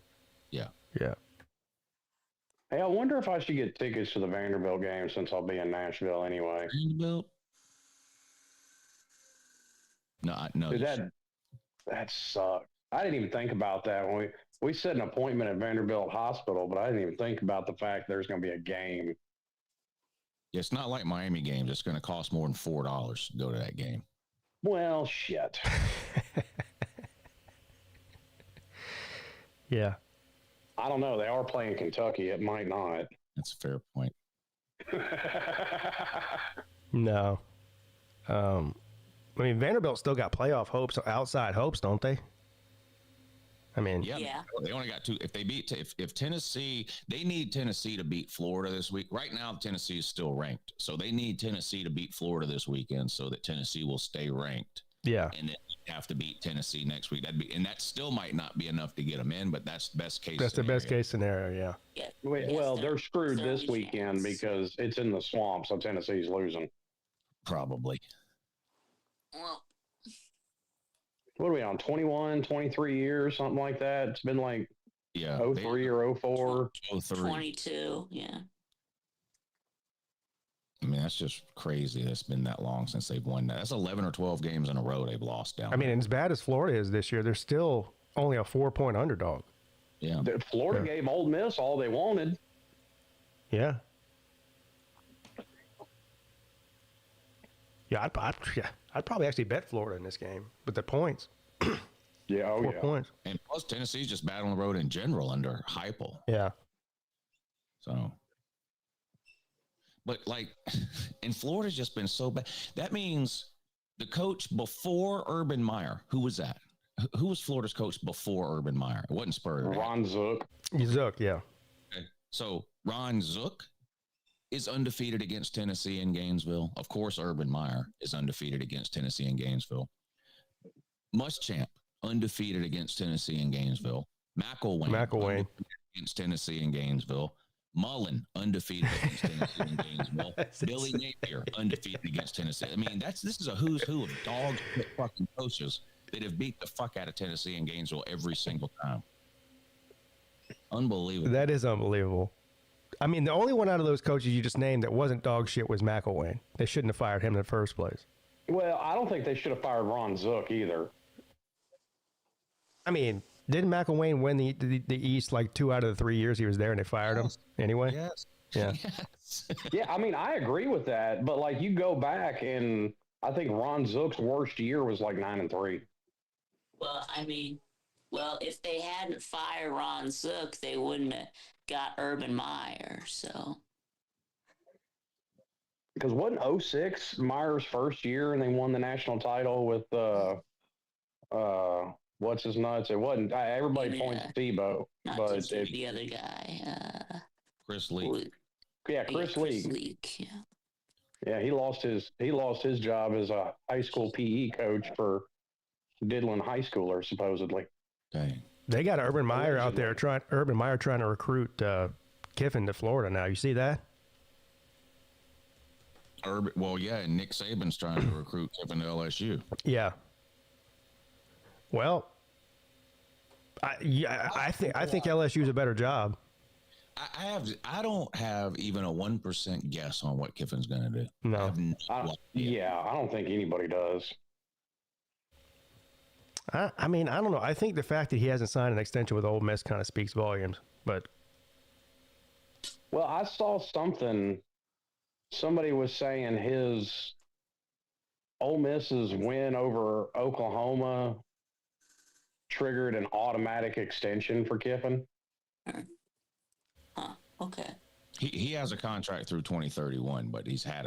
Yeah. Yeah. Hey, I wonder if I should get tickets to the Vanderbilt game since I'll be in Nashville anyway. Vanderbilt? No. Dude, that sucked. I didn't even think about that when we set an appointment at Vanderbilt Hospital, but I didn't even think about the fact there's going to be a game. It's not like Miami games. It's going to cost more than $4 to go to that game. Well, shit. Yeah. I don't know. They are playing Kentucky. It might not. That's a fair point. No. I mean, Vanderbilt still got playoff hopes, outside hopes, don't they? I mean, Yeah. They only got 2. If they beat, if Tennessee, they need Tennessee to beat Florida this week. Right now, Tennessee is still ranked, so they need Tennessee to beat Florida this weekend so that Tennessee will stay ranked. Yeah, and then have to beat Tennessee next week. And that still might not be enough to get them in, but that's best case. That's the best case scenario. Yeah. Well, they're screwed this weekend because it's in the swamp, so Tennessee's losing. Probably. Well, what are we on, 21, 23 years, something like that? It's been like 03 or 04. 22, yeah. I mean, that's just crazy. That's been that long since they've won that. That's 11 or 12 games in a row they've lost down. I mean, as bad as Florida is this year, they're still only a 4-point underdog. Yeah. Florida gave Ole Miss all they wanted. Yeah. Yeah, I'd probably actually bet Florida in this game with the points. Yeah, 4 points. And plus, Tennessee's just bad on the road in general under Heupel. Yeah. So, but like, and Florida's just been so bad. That means the coach before Urban Meyer, who was that? Who was Florida's coach before Urban Meyer? It wasn't Spurrier. Ron Zook. Zook, yeah. Okay. So Ron Zook is undefeated against Tennessee in Gainesville. Of course, Urban Meyer is undefeated against Tennessee in Gainesville. Muschamp, undefeated against Tennessee in Gainesville. McElwain. Against Tennessee in Gainesville. Mullen, undefeated against Tennessee in Gainesville. Billy Napier, undefeated against Tennessee. I mean, this is a who's who of dog shit fucking coaches that have beat the fuck out of Tennessee and Gainesville every single time. Unbelievable. That is unbelievable. I mean, the only one out of those coaches you just named that wasn't dog shit was McElwain. They shouldn't have fired him in the first place. Well, I don't think they should have fired Ron Zook either. I mean, didn't McElwain win the East like 2 out of the 3 years he was there and they fired him anyway? Yes. Yeah. Yes. Yeah, I mean, I agree with that, but like you go back and I think Ron Zook's worst year was like 9-3. Well, I mean, if they hadn't fired Ron Zook, they wouldn't have got Urban Meyer, so. Because wasn't 06 Meyer's first year and they won the national title with what's his nuts? It wasn't. Everybody points to Tebow, but the other guy, Chris Leak. Yeah, Chris Leak. Yeah. Yeah, he lost his job as a high school PE coach for diddling high schoolers, supposedly. Dang. They got Urban Meyer out there trying to recruit Kiffin to Florida now. You see that? Well, yeah, and Nick Saban's trying to recruit Kiffin to LSU. Yeah. Well, I think LSU's a better job. I don't have even a 1% guess on what Kiffin's going to do. No. I don't think anybody does. I mean, I don't know. I think the fact that he hasn't signed an extension with Ole Miss kind of speaks volumes. But well, I saw something. Somebody was saying his Ole Miss's win over Oklahoma triggered an automatic extension for Kiffin. Okay. He has a contract through 2031, but he's had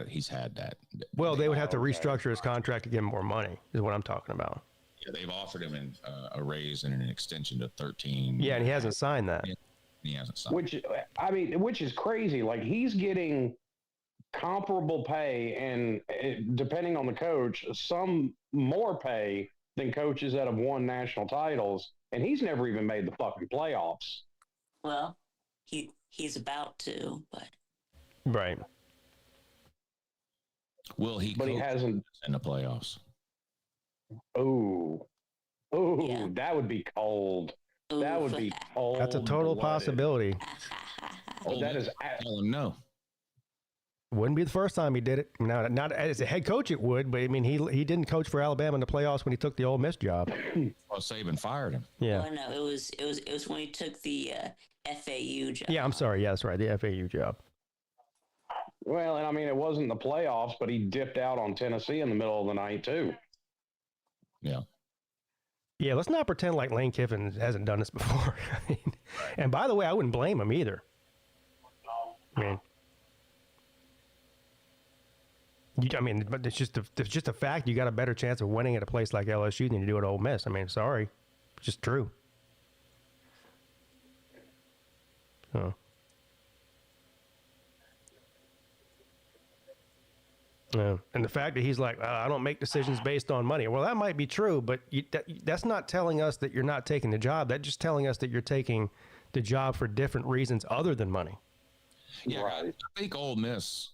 that. Well, they would have to restructure his contract to give him more money, is what I'm talking about. Yeah, they've offered him a raise and an extension to 13. Yeah, and he hasn't signed that. Yeah, he hasn't signed. Which is crazy. Like, he's getting comparable pay, and depending on the coach, some more pay than coaches that have won national titles, and he's never even made the fucking playoffs. Well, he's about to, but right. Will he? But he hasn't in the playoffs. Oh, yeah. That would be cold. Ooh. That would be cold. That's a total possibility. But that is tell him no. Wouldn't be the first time he did it. Now, not as a head coach, it would, but I mean, he didn't coach for Alabama in the playoffs when he took the Ole Miss job. Well, Saban fired him. Yeah. Oh, no, it was when he took the FAU job. Yeah, I'm sorry. Yeah, that's right. The FAU job. Well, and I mean, it wasn't the playoffs, but he dipped out on Tennessee in the middle of the night too. Yeah. Yeah, let's not pretend like Lane Kiffin hasn't done this before. I mean, and by the way, I wouldn't blame him either. I mean, but it's just a fact. You got a better chance of winning at a place like LSU than you do at Ole Miss. I mean, sorry, it's just true. Oh. Yeah. And the fact that he's like, I don't make decisions based on money. Well, that might be true, but that's not telling us that you're not taking the job. That's just telling us that you're taking the job for different reasons other than money. Yeah, right. I think Ole Miss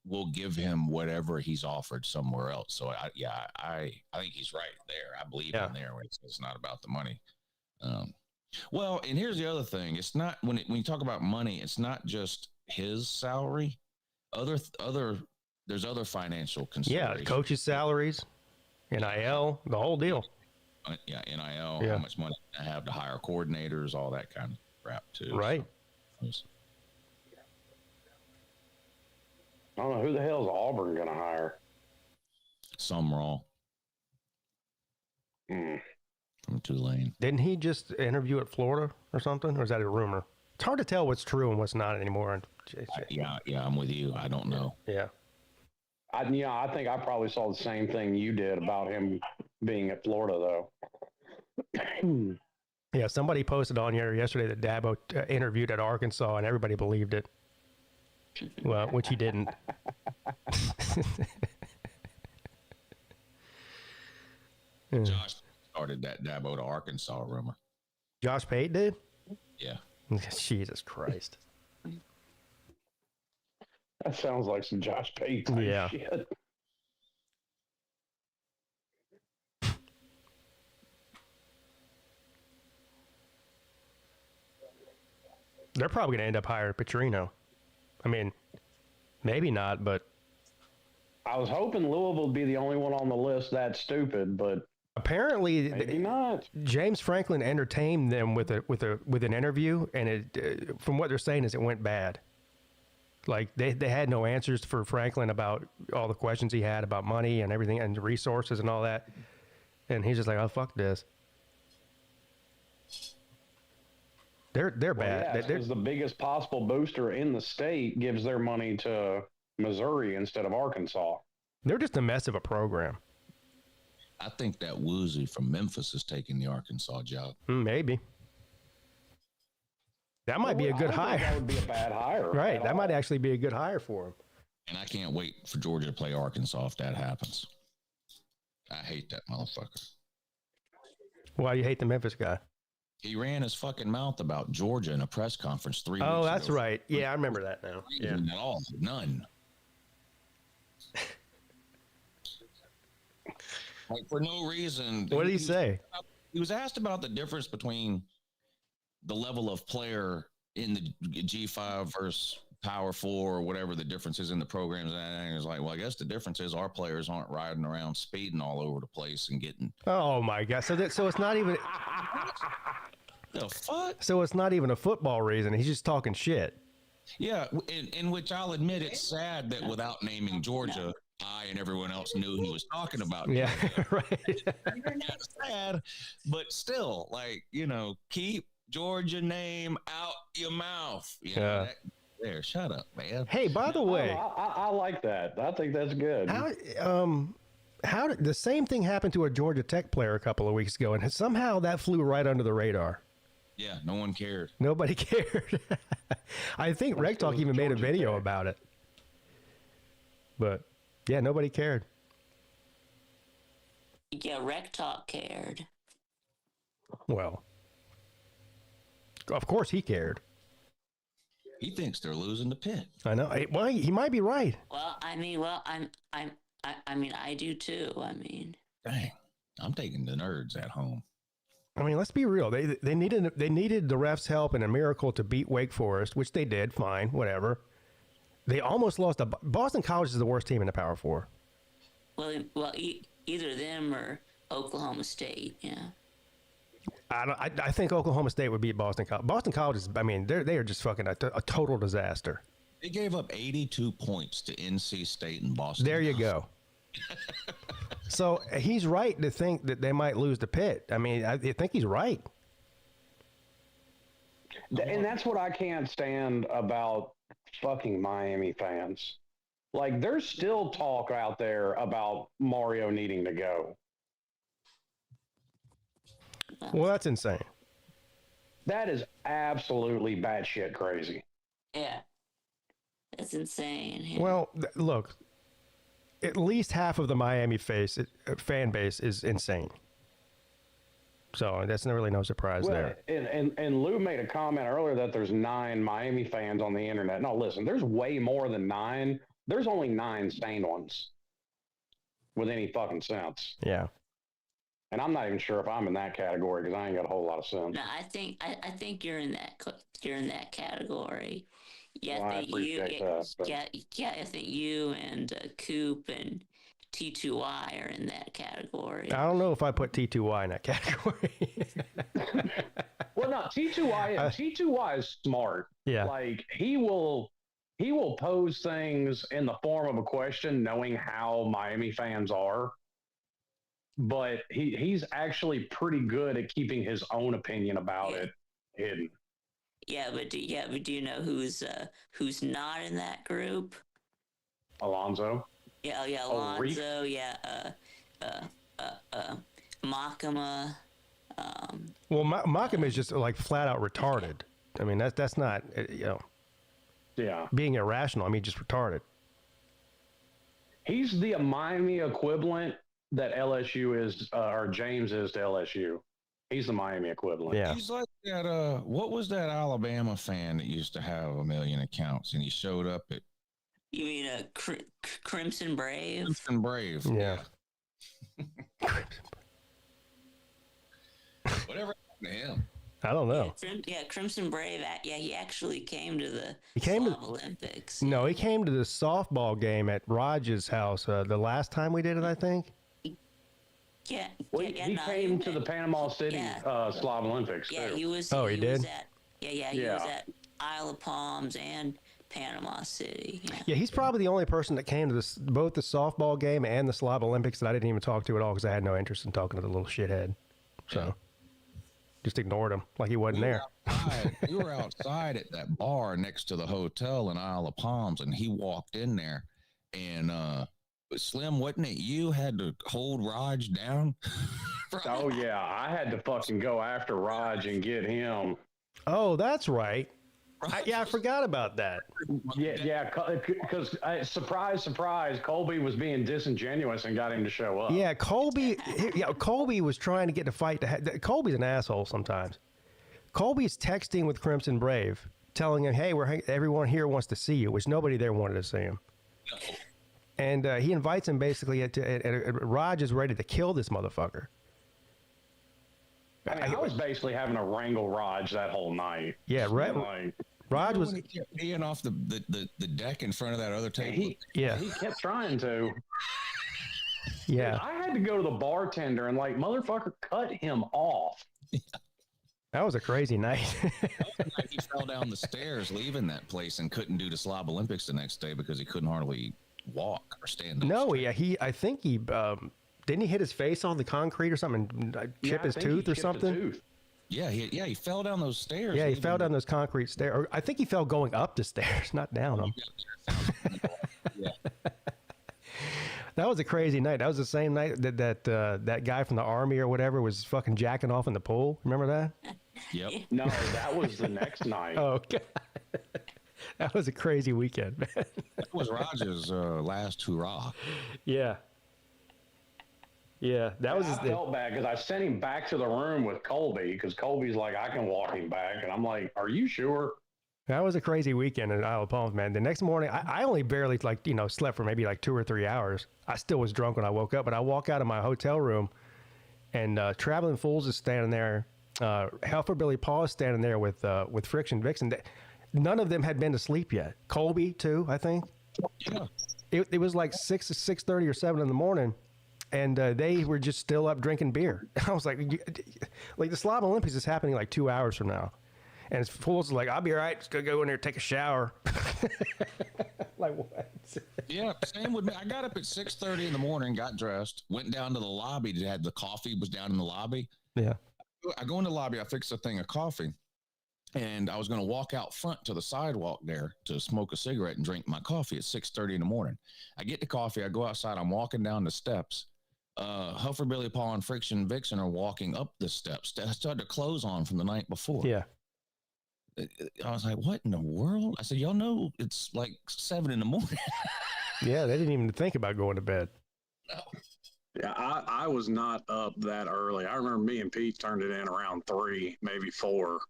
will give him whatever he's offered somewhere else. So I think he's right there. I believe in there when it's not about the money. Well, and here's the other thing. It's not when you talk about money, it's not just his salary. There's other financial considerations. Yeah, coaches' salaries, NIL, the whole deal. NIL, how much money I have to hire coordinators, all that kind of crap too. Right. So, I don't know who the hell is Auburn going to hire. Sumrall. From Tulane. Didn't he just interview at Florida or something? Or is that a rumor? It's hard to tell what's true and what's not anymore. Yeah, I'm with you. I don't know. Yeah. I think I probably saw the same thing you did about him being at Florida, though. Yeah, somebody posted on here yesterday that Dabo interviewed at Arkansas, and everybody believed it. Well, which he didn't. Josh started that Dabo to Arkansas rumor. Josh Pate did? Yeah. Jesus Christ. That sounds like some Josh Pate type shit. They're probably going to end up hiring Petrino. I mean, maybe not, but I was hoping Louisville would be the only one on the list that's stupid, but apparently maybe not. James Franklin entertained them with an interview, and it from what they're saying is it went bad. Like they had no answers for Franklin about all the questions he had about money and everything and resources and all that, and he's just like, oh, fuck this. They're bad. Yeah, because the biggest possible booster in the state gives their money to Missouri instead of Arkansas. They're just a mess of a program. I think that Woozy from Memphis is taking the Arkansas job. Maybe. That might be a good hire. That would be a bad hire. Right. That might actually be a good hire for him. And I can't wait for Georgia to play Arkansas if that happens. I hate that motherfucker. Why do you hate the Memphis guy? He ran his fucking mouth about Georgia in a press conference 3 weeks ago. Oh, that's right. Yeah, I remember that now. Yeah. At all. None. Like, for no reason. What did he say? He was asked about the difference between the level of player in the G5 versus Power 4 or whatever the difference is in the programs. And he was like, well, I guess the difference is our players aren't riding around speeding all over the place and getting. Oh, my God. So it's not even. The fuck? So it's not even a football reason. He's just talking shit. Yeah, in which I'll admit it's sad that without naming Georgia, I and everyone else knew he was talking about. Yeah, right. It's sad, but still, like, keep Georgia name out your mouth. Yeah. There, shut up, man. Hey, by the way, I like that. I think that's good. How did the same thing happen to a Georgia Tech player a couple of weeks ago, and somehow that flew right under the radar? Yeah, no one cared. Nobody cared. I think Reg Talk even made a video about it. But, yeah, nobody cared. Yeah, Reg Talk cared. Well, of course he cared. He thinks they're losing to Pitt. I know. Well, he might be right. Well, I do too. Dang, I'm taking the nerds at home. I mean, let's be real. They needed the refs' help and a miracle to beat Wake Forest, which they did. Fine, whatever. They almost lost. Boston College is the worst team in the Power 4. Well, either them or Oklahoma State. Yeah. I think Oklahoma State would beat Boston College. Boston College is. I mean, they are just fucking a total disaster. They gave up 82 points to NC State and Boston. There you go. So he's right to think that they might lose to Pitt. I mean, I think he's right. And that's what I can't stand about fucking Miami fans. Like, there's still talk out there about Mario needing to go. Well, that's insane. That is absolutely batshit crazy. Yeah. That's insane. Yeah. Well, look, at least half of the Miami fan base is insane. So that's really no surprise there. And Lou made a comment earlier that there's 9 Miami fans on the internet. No, listen, there's way more than 9. There's only 9 sane ones with any fucking sense. Yeah. And I'm not even sure if I'm in that category because I ain't got a whole lot of sense. No, I think you're in that category. Yeah, Well, I appreciate that, but- I think you and Coop and T2Y are in that category. I don't know if I put T2Y in that category. Well, no, T2Y is smart. Yeah. Like, he will pose things in the form of a question, knowing how Miami fans are. But he's actually pretty good at keeping his own opinion about it hidden. Yeah, but do you know who's not in that group? Alonzo. Yeah, Alonzo. Makama. Well, Makama is just like flat out retarded. I mean, that's not Yeah. being irrational. I mean, just retarded. He's the Miami equivalent that LSU is, or James is to LSU. He's the Miami equivalent. Yeah. He's like that. What was that Alabama fan that used to have 1 million accounts and he showed up at? You mean a Crimson Brave? Crimson Brave. Yeah. Whatever happened to him? I don't know. Yeah, Crimson Brave. Yeah, he actually came to the Olympics. No, he came to the softball game at Raj's house the last time we did it, I think. Yeah. Well, he came to the Panama City Slav Olympics, Yeah, too. he was. Oh, he did? Was at, he was at Isle of Palms and Panama City. Yeah, he's probably the only person that came to both the softball game and the Slav Olympics that I didn't even talk to at all because I had no interest in talking to the little shithead. So just ignored him like he wasn't there. We were outside at that bar next to the hotel in Isle of Palms, and he walked in there, and Slim, wasn't it you had to hold Raj down? Oh, yeah. I had to fucking go after Raj and get him. Oh, that's right. I forgot about that. Yeah, because surprise, surprise, Colby was being disingenuous and got him to show up. Yeah, Colby was trying to get the fight. Colby's an asshole sometimes. Colby's texting with Crimson Brave, telling him, "Hey, everyone here wants to see you," which nobody there wanted to see him. No. And he invites him basically. Raj is ready to kill this motherfucker. I mean, I was basically having to wrangle Raj that whole night. Yeah, right. Like, Raj was when he kept peeing off the deck in front of that other table. he kept trying to. Yeah. Dude, I had to go to the bartender and like, motherfucker, cut him off. That was a crazy night. He fell down the stairs leaving that place and couldn't do the Slob Olympics the next day because he couldn't hardly walk or stand up. No, I think he didn't he hit his face on the concrete or something and chip his tooth or something? Yeah, he fell down those stairs. Yeah, he fell down those concrete stairs. Or I think he fell going up the stairs, not down them. Yeah. That was a crazy night. That was the same night that guy from the army or whatever was fucking jacking off in the pool. Remember that? Yep. No, that was the next night. Oh, God. That was a crazy weekend, man. That was Rogers' last hurrah. Yeah. Yeah, that was. I felt bad because I sent him back to the room with Colby because Colby's like, I can walk him back, and I'm like, are you sure? That was a crazy weekend in Isle of Palms, man. The next morning, I only barely slept for maybe like 2 or 3 hours. I still was drunk when I woke up, but I walk out of my hotel room, and Traveling Fools is standing there. Helfer Billy Paul is standing there with Friction Vixen. None of them had been to sleep yet. Colby too, I think. Yeah. It was like 6:30 or 7 in the morning, and they were just still up drinking beer. I was like the Slob Olympics is happening like 2 hours from now. And Fools is like, I'll be all right. Just gonna go in there and take a shower. Like what? Yeah, same with me. I got up at 6:30 in the morning, got dressed, went down to the lobby. The coffee was down in the lobby. Yeah. I go in the lobby. I fix a thing of coffee, and I was going to walk out front to the sidewalk there to smoke a cigarette and drink my coffee at 6:30 in the morning. I get the coffee. I go outside. I'm walking down the steps. Huffer Billy Paul and Friction Vixen are walking up the steps. I started to close on from the night before. Yeah. I was like, what in the world? I said, y'all know it's like 7 in the morning. Yeah, they didn't even think about going to bed. No. Yeah, I was not up that early. I remember me and Pete turned it in around 3, maybe 4.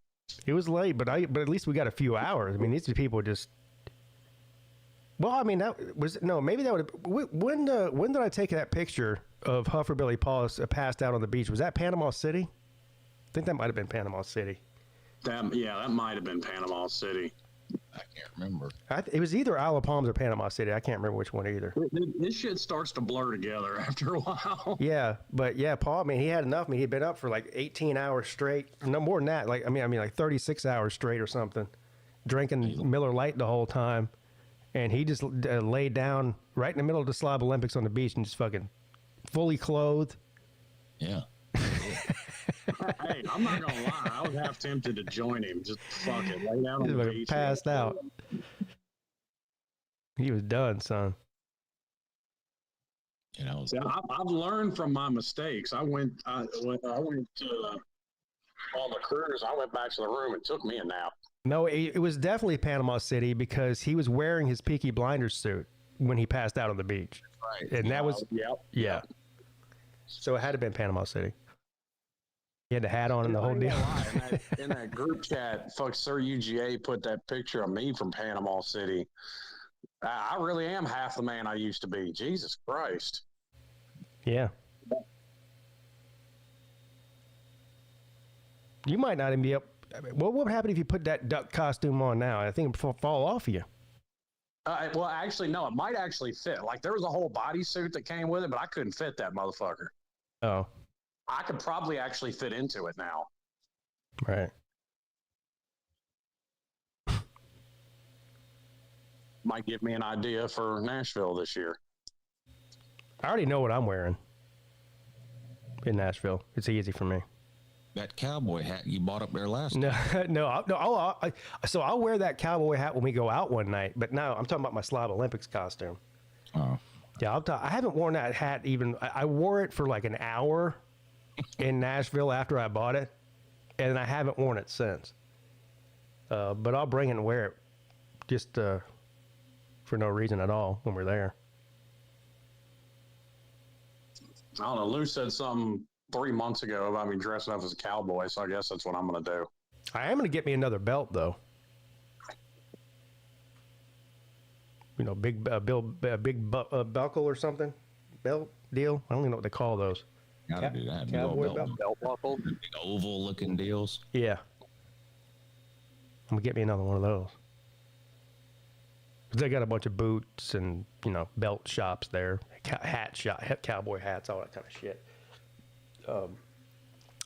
It was late, but at least we got a few hours. I mean, these people just. Well, I mean, that was maybe that would. When did I take that picture of Huffer Billy Paul passed out on the beach? Was that Panama City? I think that might have been Panama City. That might have been Panama City. I can't remember. It was either Isle of Palms or Panama City. I can't remember which one either. This shit starts to blur together after a while. Yeah, but yeah, Paul. I mean, he had enough. I mean, he'd been up for like 18 hours straight. No more than that. Like I mean, like 36 hours straight or something, drinking Miller Lite the whole time, and he just laid down right in the middle of the Slob Olympics on the beach and just fucking fully clothed. Yeah. Hey, I'm not gonna lie. I was half tempted to join him. Just fuck it, lay down on the beach. Passed out. He was done, son. You know, I've learned from my mistakes. I went on the cruise. I went back to the room and took me a nap. No, it was definitely Panama City because he was wearing his Peaky Blinders suit when he passed out on the beach. Right. And that was yeah. So it had to have been Panama City. He had the hat on and the whole deal. In that group chat, fuck Sir UGA put that picture of me from Panama City. I really am half the man I used to be. Jesus Christ. Yeah. You might not even be up. What would happen if you put that duck costume on now? I think it would fall off of you. Well, actually, no, it might actually fit. Like, there was a whole bodysuit that came with it, but I couldn't fit that motherfucker. Oh. I could probably actually fit into it now. Right. Might give me an idea for Nashville this year. I already know what I'm wearing in Nashville. It's easy for me. That cowboy hat you bought up there last night. So I'll wear that cowboy hat when we go out one night. But no, I'm talking about my Slob Olympics costume. Oh. Yeah, I haven't worn that hat even. I wore it for like an hour in Nashville after I bought it, and I haven't worn it since. But I'll bring it and wear it just for no reason at all when we're there. I don't know. Lou said something 3 months ago about me dressing up as a cowboy, so I guess that's what I'm going to do. I am going to get me another belt, though. You know, big buckle or something. Belt deal. I don't even know what they call those. Gotta do that. Cowboy Belt buckle. Big oval looking deals. Yeah. I'm going to get me another one of those. They got a bunch of boots and, you know, belt shops there. Cowboy hats, all that kind of shit.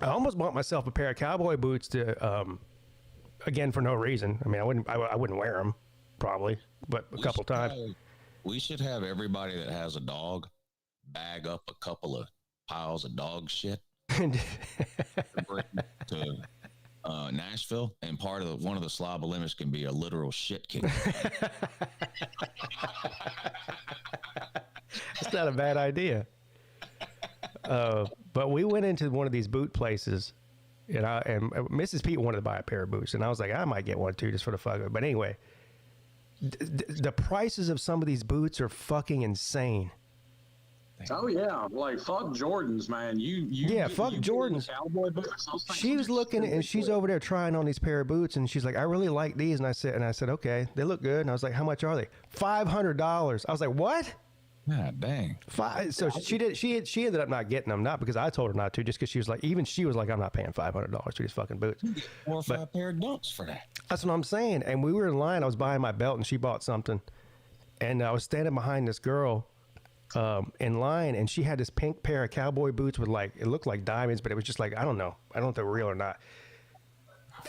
I almost bought myself a pair of cowboy boots to, again, for no reason. I mean, I wouldn't wear them, probably, but a couple times. We should have everybody that has a dog bag up a couple of piles of dog shit to Nashville, and one of the slob limits can be a literal shit king. It's not a bad idea. But we went into one of these boot places, and Mrs. Peete wanted to buy a pair of boots, and I was like, I might get one too, just for the fuck of it. But anyway, the prices of some of these boots are fucking insane. Oh yeah, like fuck Jordans, man. Fuck Jordans. Cowboy boots. She was looking, and she's over there trying on these pair of boots, and she's like, I really like these, and I said, okay, they look good, and I was like, how much are they? $500. I was like, what? God dang. So she ended up not getting them, not because I told her not to, just because she was like, I'm not paying $500 for these fucking boots. 4 or 5 pair of dunks for that. That's what I'm saying. And we were in line. I was buying my belt, and she bought something, and I was standing behind this girl in line, and she had this pink pair of cowboy boots with it looked like diamonds, but it was just like, I don't know if they're real or not.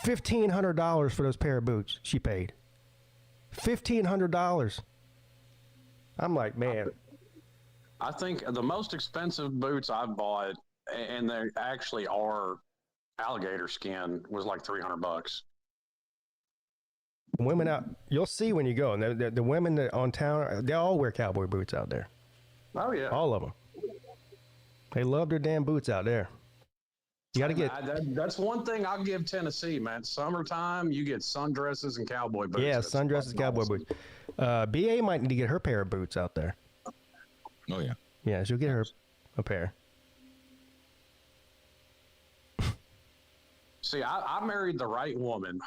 $1,500 for those pair of boots she paid. $1,500. I'm like, man. I think the most expensive boots I've bought, and they actually are alligator skin, was like $300. Women out, you'll see when you go, and the women that on town, they all wear cowboy boots out there. Oh yeah, all of them. They love their damn boots out there. You got to get. That's one thing I'll give Tennessee, man. Summertime, you get sundresses and cowboy boots. Yeah, sundresses, cowboy boots. BA might need to get her pair of boots out there. Oh yeah. Yeah, she'll get her a pair. See, I married the right woman.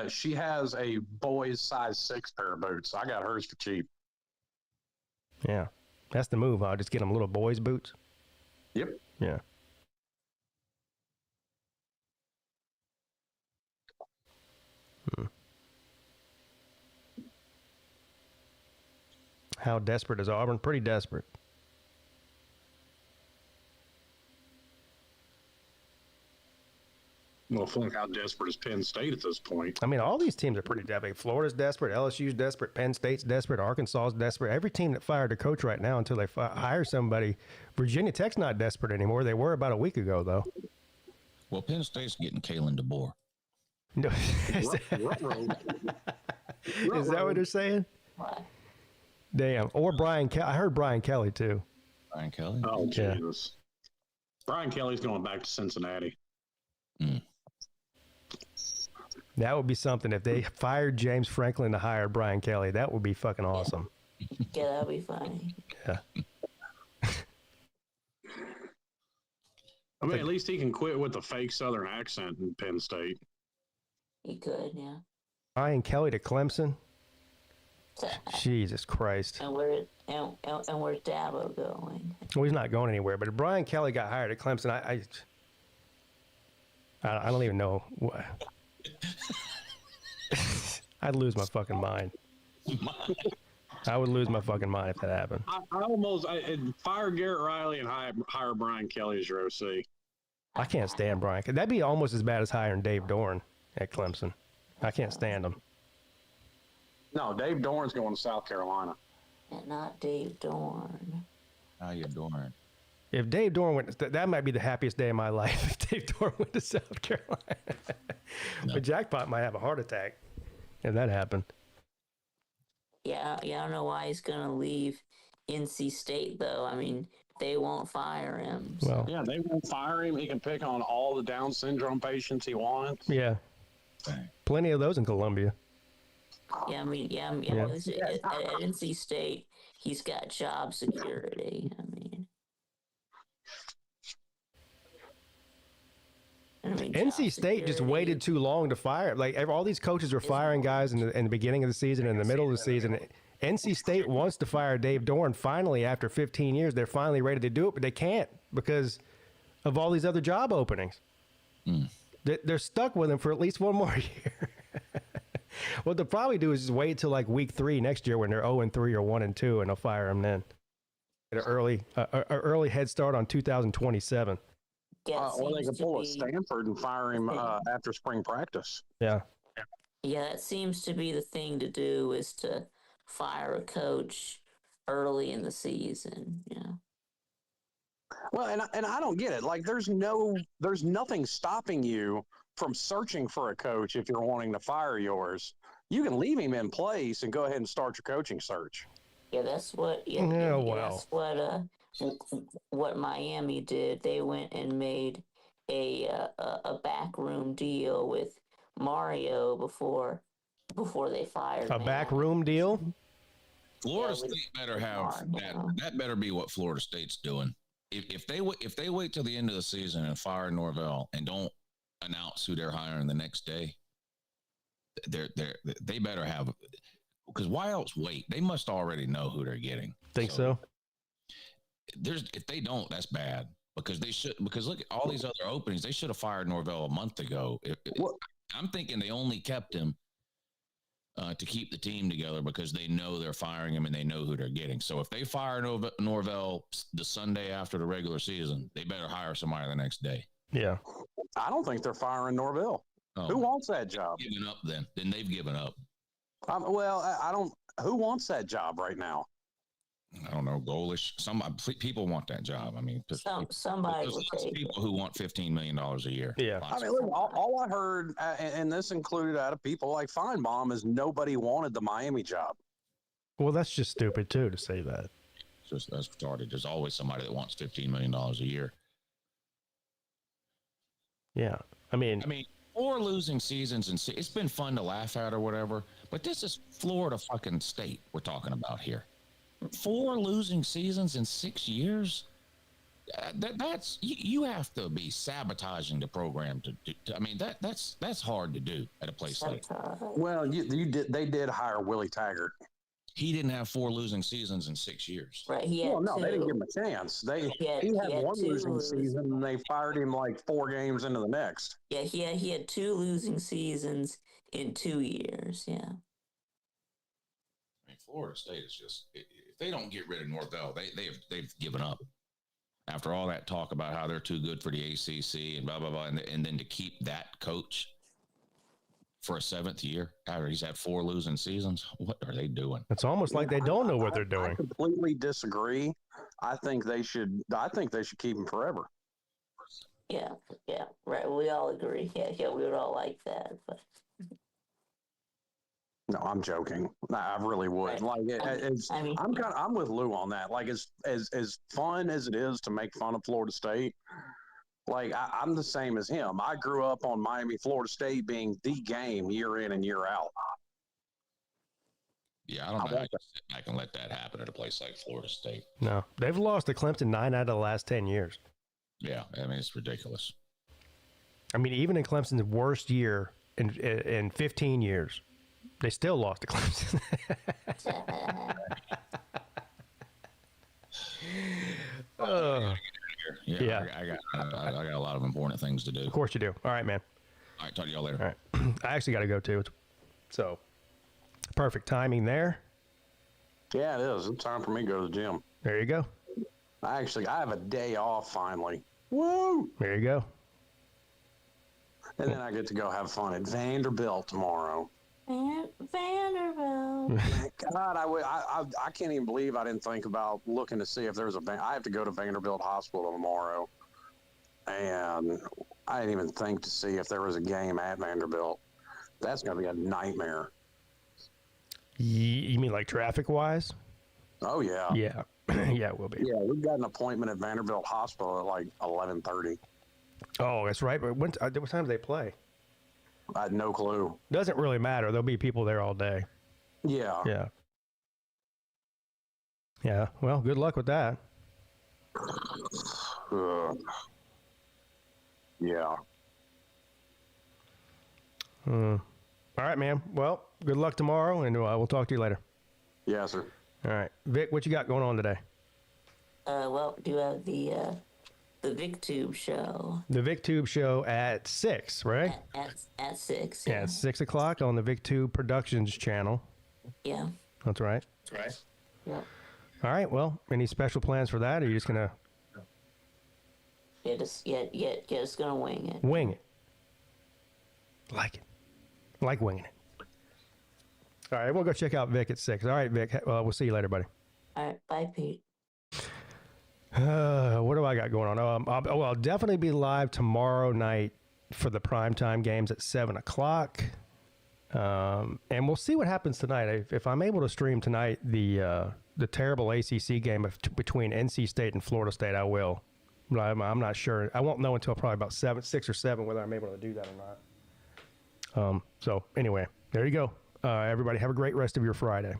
She has a boy's size 6 pair of boots. I got hers for cheap. Yeah, that's the move. I'll just get them little boys' boots. Yep. Yeah. How desperate is Auburn? Pretty desperate. Well, look how desperate is Penn State at this point. I mean, all these teams are pretty desperate. Florida's desperate. LSU's desperate. Penn State's desperate. Arkansas's desperate. Every team that fired a coach right now until they hire somebody. Virginia Tech's not desperate anymore. They were about a week ago, though. Well, Penn State's getting Kalen DeBoer. No. Is that what they're saying? Damn. Or Brian Kelly. I heard Brian Kelly, too. Brian Kelly? Oh, Jesus. Yeah. Brian Kelly's going back to Cincinnati. That would be something. If they fired James Franklin to hire Brian Kelly, that would be fucking awesome. Yeah, that would be funny. Yeah. I mean, at least he can quit with the fake Southern accent in Penn State. He could, yeah. Brian Kelly to Clemson? Jesus Christ. And where's Dabo going? Well, he's not going anywhere. But if Brian Kelly got hired at Clemson, I don't even know what. I'd lose my fucking mind. I would lose my fucking mind if that happened. I fire Garrett Riley and hire Brian Kelly as your OC. I can't stand Brian. That'd be almost as bad as hiring Dave Dorn at Clemson. I can't stand him. No, Dave Dorn's going to South Carolina. And not Dave Dorn. How you doing? If Dave Dorn went, that might be the happiest day of my life. If Dave Dorn went to South Carolina, but Jackpot might have a heart attack if that happened. Yeah, I don't know why he's gonna leave NC State though. I mean, they won't fire him. So. Well, yeah, they won't fire him. He can pick on all the Down syndrome patients he wants. Yeah, plenty of those in Columbia. Yeah, I mean, at NC State, he's got job security. I mean. NC State just waited too long to fire. Like all these coaches were firing guys in the beginning of the season and in the middle of the season. NC State wants to fire Dave Dorn finally after 15 years. They're finally ready to do it, but they can't because of all these other job openings. They're stuck with him for at least one more year. What they'll probably do is just wait till like week 3 next year when they're 0-3 or 1-2, and they'll fire him then. Get an early head start on 2027. Or they could pull a Stanford and fire him after spring practice. Yeah. Yeah, it seems to be the thing to do is to fire a coach early in the season. Yeah. Well, and I don't get it. Like, there's nothing stopping you from searching for a coach if you're wanting to fire yours. You can leave him in place and go ahead and start your coaching search. Yeah, that's what. That's what Miami did. They went and made a backroom deal with Mario before they fired him. A backroom deal? Florida State better have that. That better be what Florida State's doing. If they wait till the end of the season and fire Norvell and don't announce who they're hiring the next day, they better have. Because why else wait? They must already know who they're getting. Think so? If they don't, that's bad. Because they should. Because look at all these other openings. They should have fired Norvell a month ago. I'm thinking they only kept him to keep the team together because they know they're firing him and they know who they're getting. So if they fire Norvell the Sunday after the regular season, they better hire somebody the next day. Yeah. I don't think they're firing Norvell. Who wants that job? Giving up then. Then they've given up. I don't. Who wants that job right now? I don't know. Goalish. Some people want that job. I mean, somebody will take people who want $15 million a year. Yeah. I mean, look, all I heard, and this included out of people like Feinbaum, is nobody wanted the Miami job. Well, that's just stupid too to say that. That's retarded. There's always somebody that wants $15 million a year. Yeah. I mean, 4 losing seasons and it's been fun to laugh at or whatever, but this is Florida fucking State we're talking about here. 4 losing seasons in 6 years. That's you have to be sabotaging the program to I mean that's hard to do at a place like that. Well, they did hire Willie Taggart. He didn't have 4 losing seasons in 6 years. Right. They didn't give him a chance. He had 1 losing season, and they fired him like 4 games into the next. Yeah, he had 2 losing seasons in 2 years. Yeah. I mean, Florida State is just if they don't get rid of Norvell, they've given up. After all that talk about how they're too good for the ACC and blah blah blah, and then to keep that coach for a 7th year after he's had 4 losing seasons, what are they doing? It's almost like they don't know what they're doing. I completely disagree. I think they should keep him forever. Yeah, right. We all agree. Yeah, we would all like that. But no, I'm joking. I really would. Like, I'm with Lou on that. Like, as fun as it is to make fun of Florida State, like I'm the same as him. I grew up on Miami, Florida State being the game year in and year out. Yeah, I don't know how you sit back and let that happen at a place like Florida State. No, they've lost to Clemson 9 out of the last 10 years. Yeah, I mean it's ridiculous. I mean, even in Clemson's worst year in 15 years, they still lost to Clemson. Yeah. I got a lot of important things to do. Of course you do. All right, man. All right, talk to y'all later. All right. I actually got to go too. So, perfect timing there. Yeah, it is. It's time for me to go to the gym. There you go. I have a day off finally. Woo! There you go. And then I get to go have fun at Vanderbilt tomorrow. Vanderbilt. God, I can't even believe I didn't think about looking to see if there's I have to go to Vanderbilt Hospital tomorrow, and I didn't even think to see if there was a game at Vanderbilt. That's going to be a nightmare. You mean like traffic-wise? Oh, yeah. Yeah. Yeah, it will be. Yeah, we've got an appointment at Vanderbilt Hospital at like 11:30. Oh, that's right. But what time do they play? I had no clue. Doesn't really matter. There'll be people there all day. Yeah. Yeah. Yeah. Well, good luck with that. Yeah. All right, man. Well, good luck tomorrow, and we'll talk to you later. Yeah, sir. All right. Vic, what you got going on today? Well, do you have the VicTube show? The VicTube show at 6, right? At 6. Yeah, it's 6 o'clock on the VicTube Productions channel. Yeah. That's right. Yep. All right. Well, any special plans for that? Or are you just going to just gonna wing it. wing it? Like it. Like winging it. All right. We'll go check out Vic at 6. All right, Vic. We'll see you later, buddy. All right. Bye, Pete. What do I got going on? I'll definitely be live tomorrow night for the primetime games at 7 o'clock. And we'll see what happens tonight. If I'm able to stream tonight the terrible ACC game between NC State and Florida State, I will. I'm not sure. I won't know until probably about 6 or 7 whether I'm able to do that or not. So anyway, there you go. Everybody have a great rest of your Friday.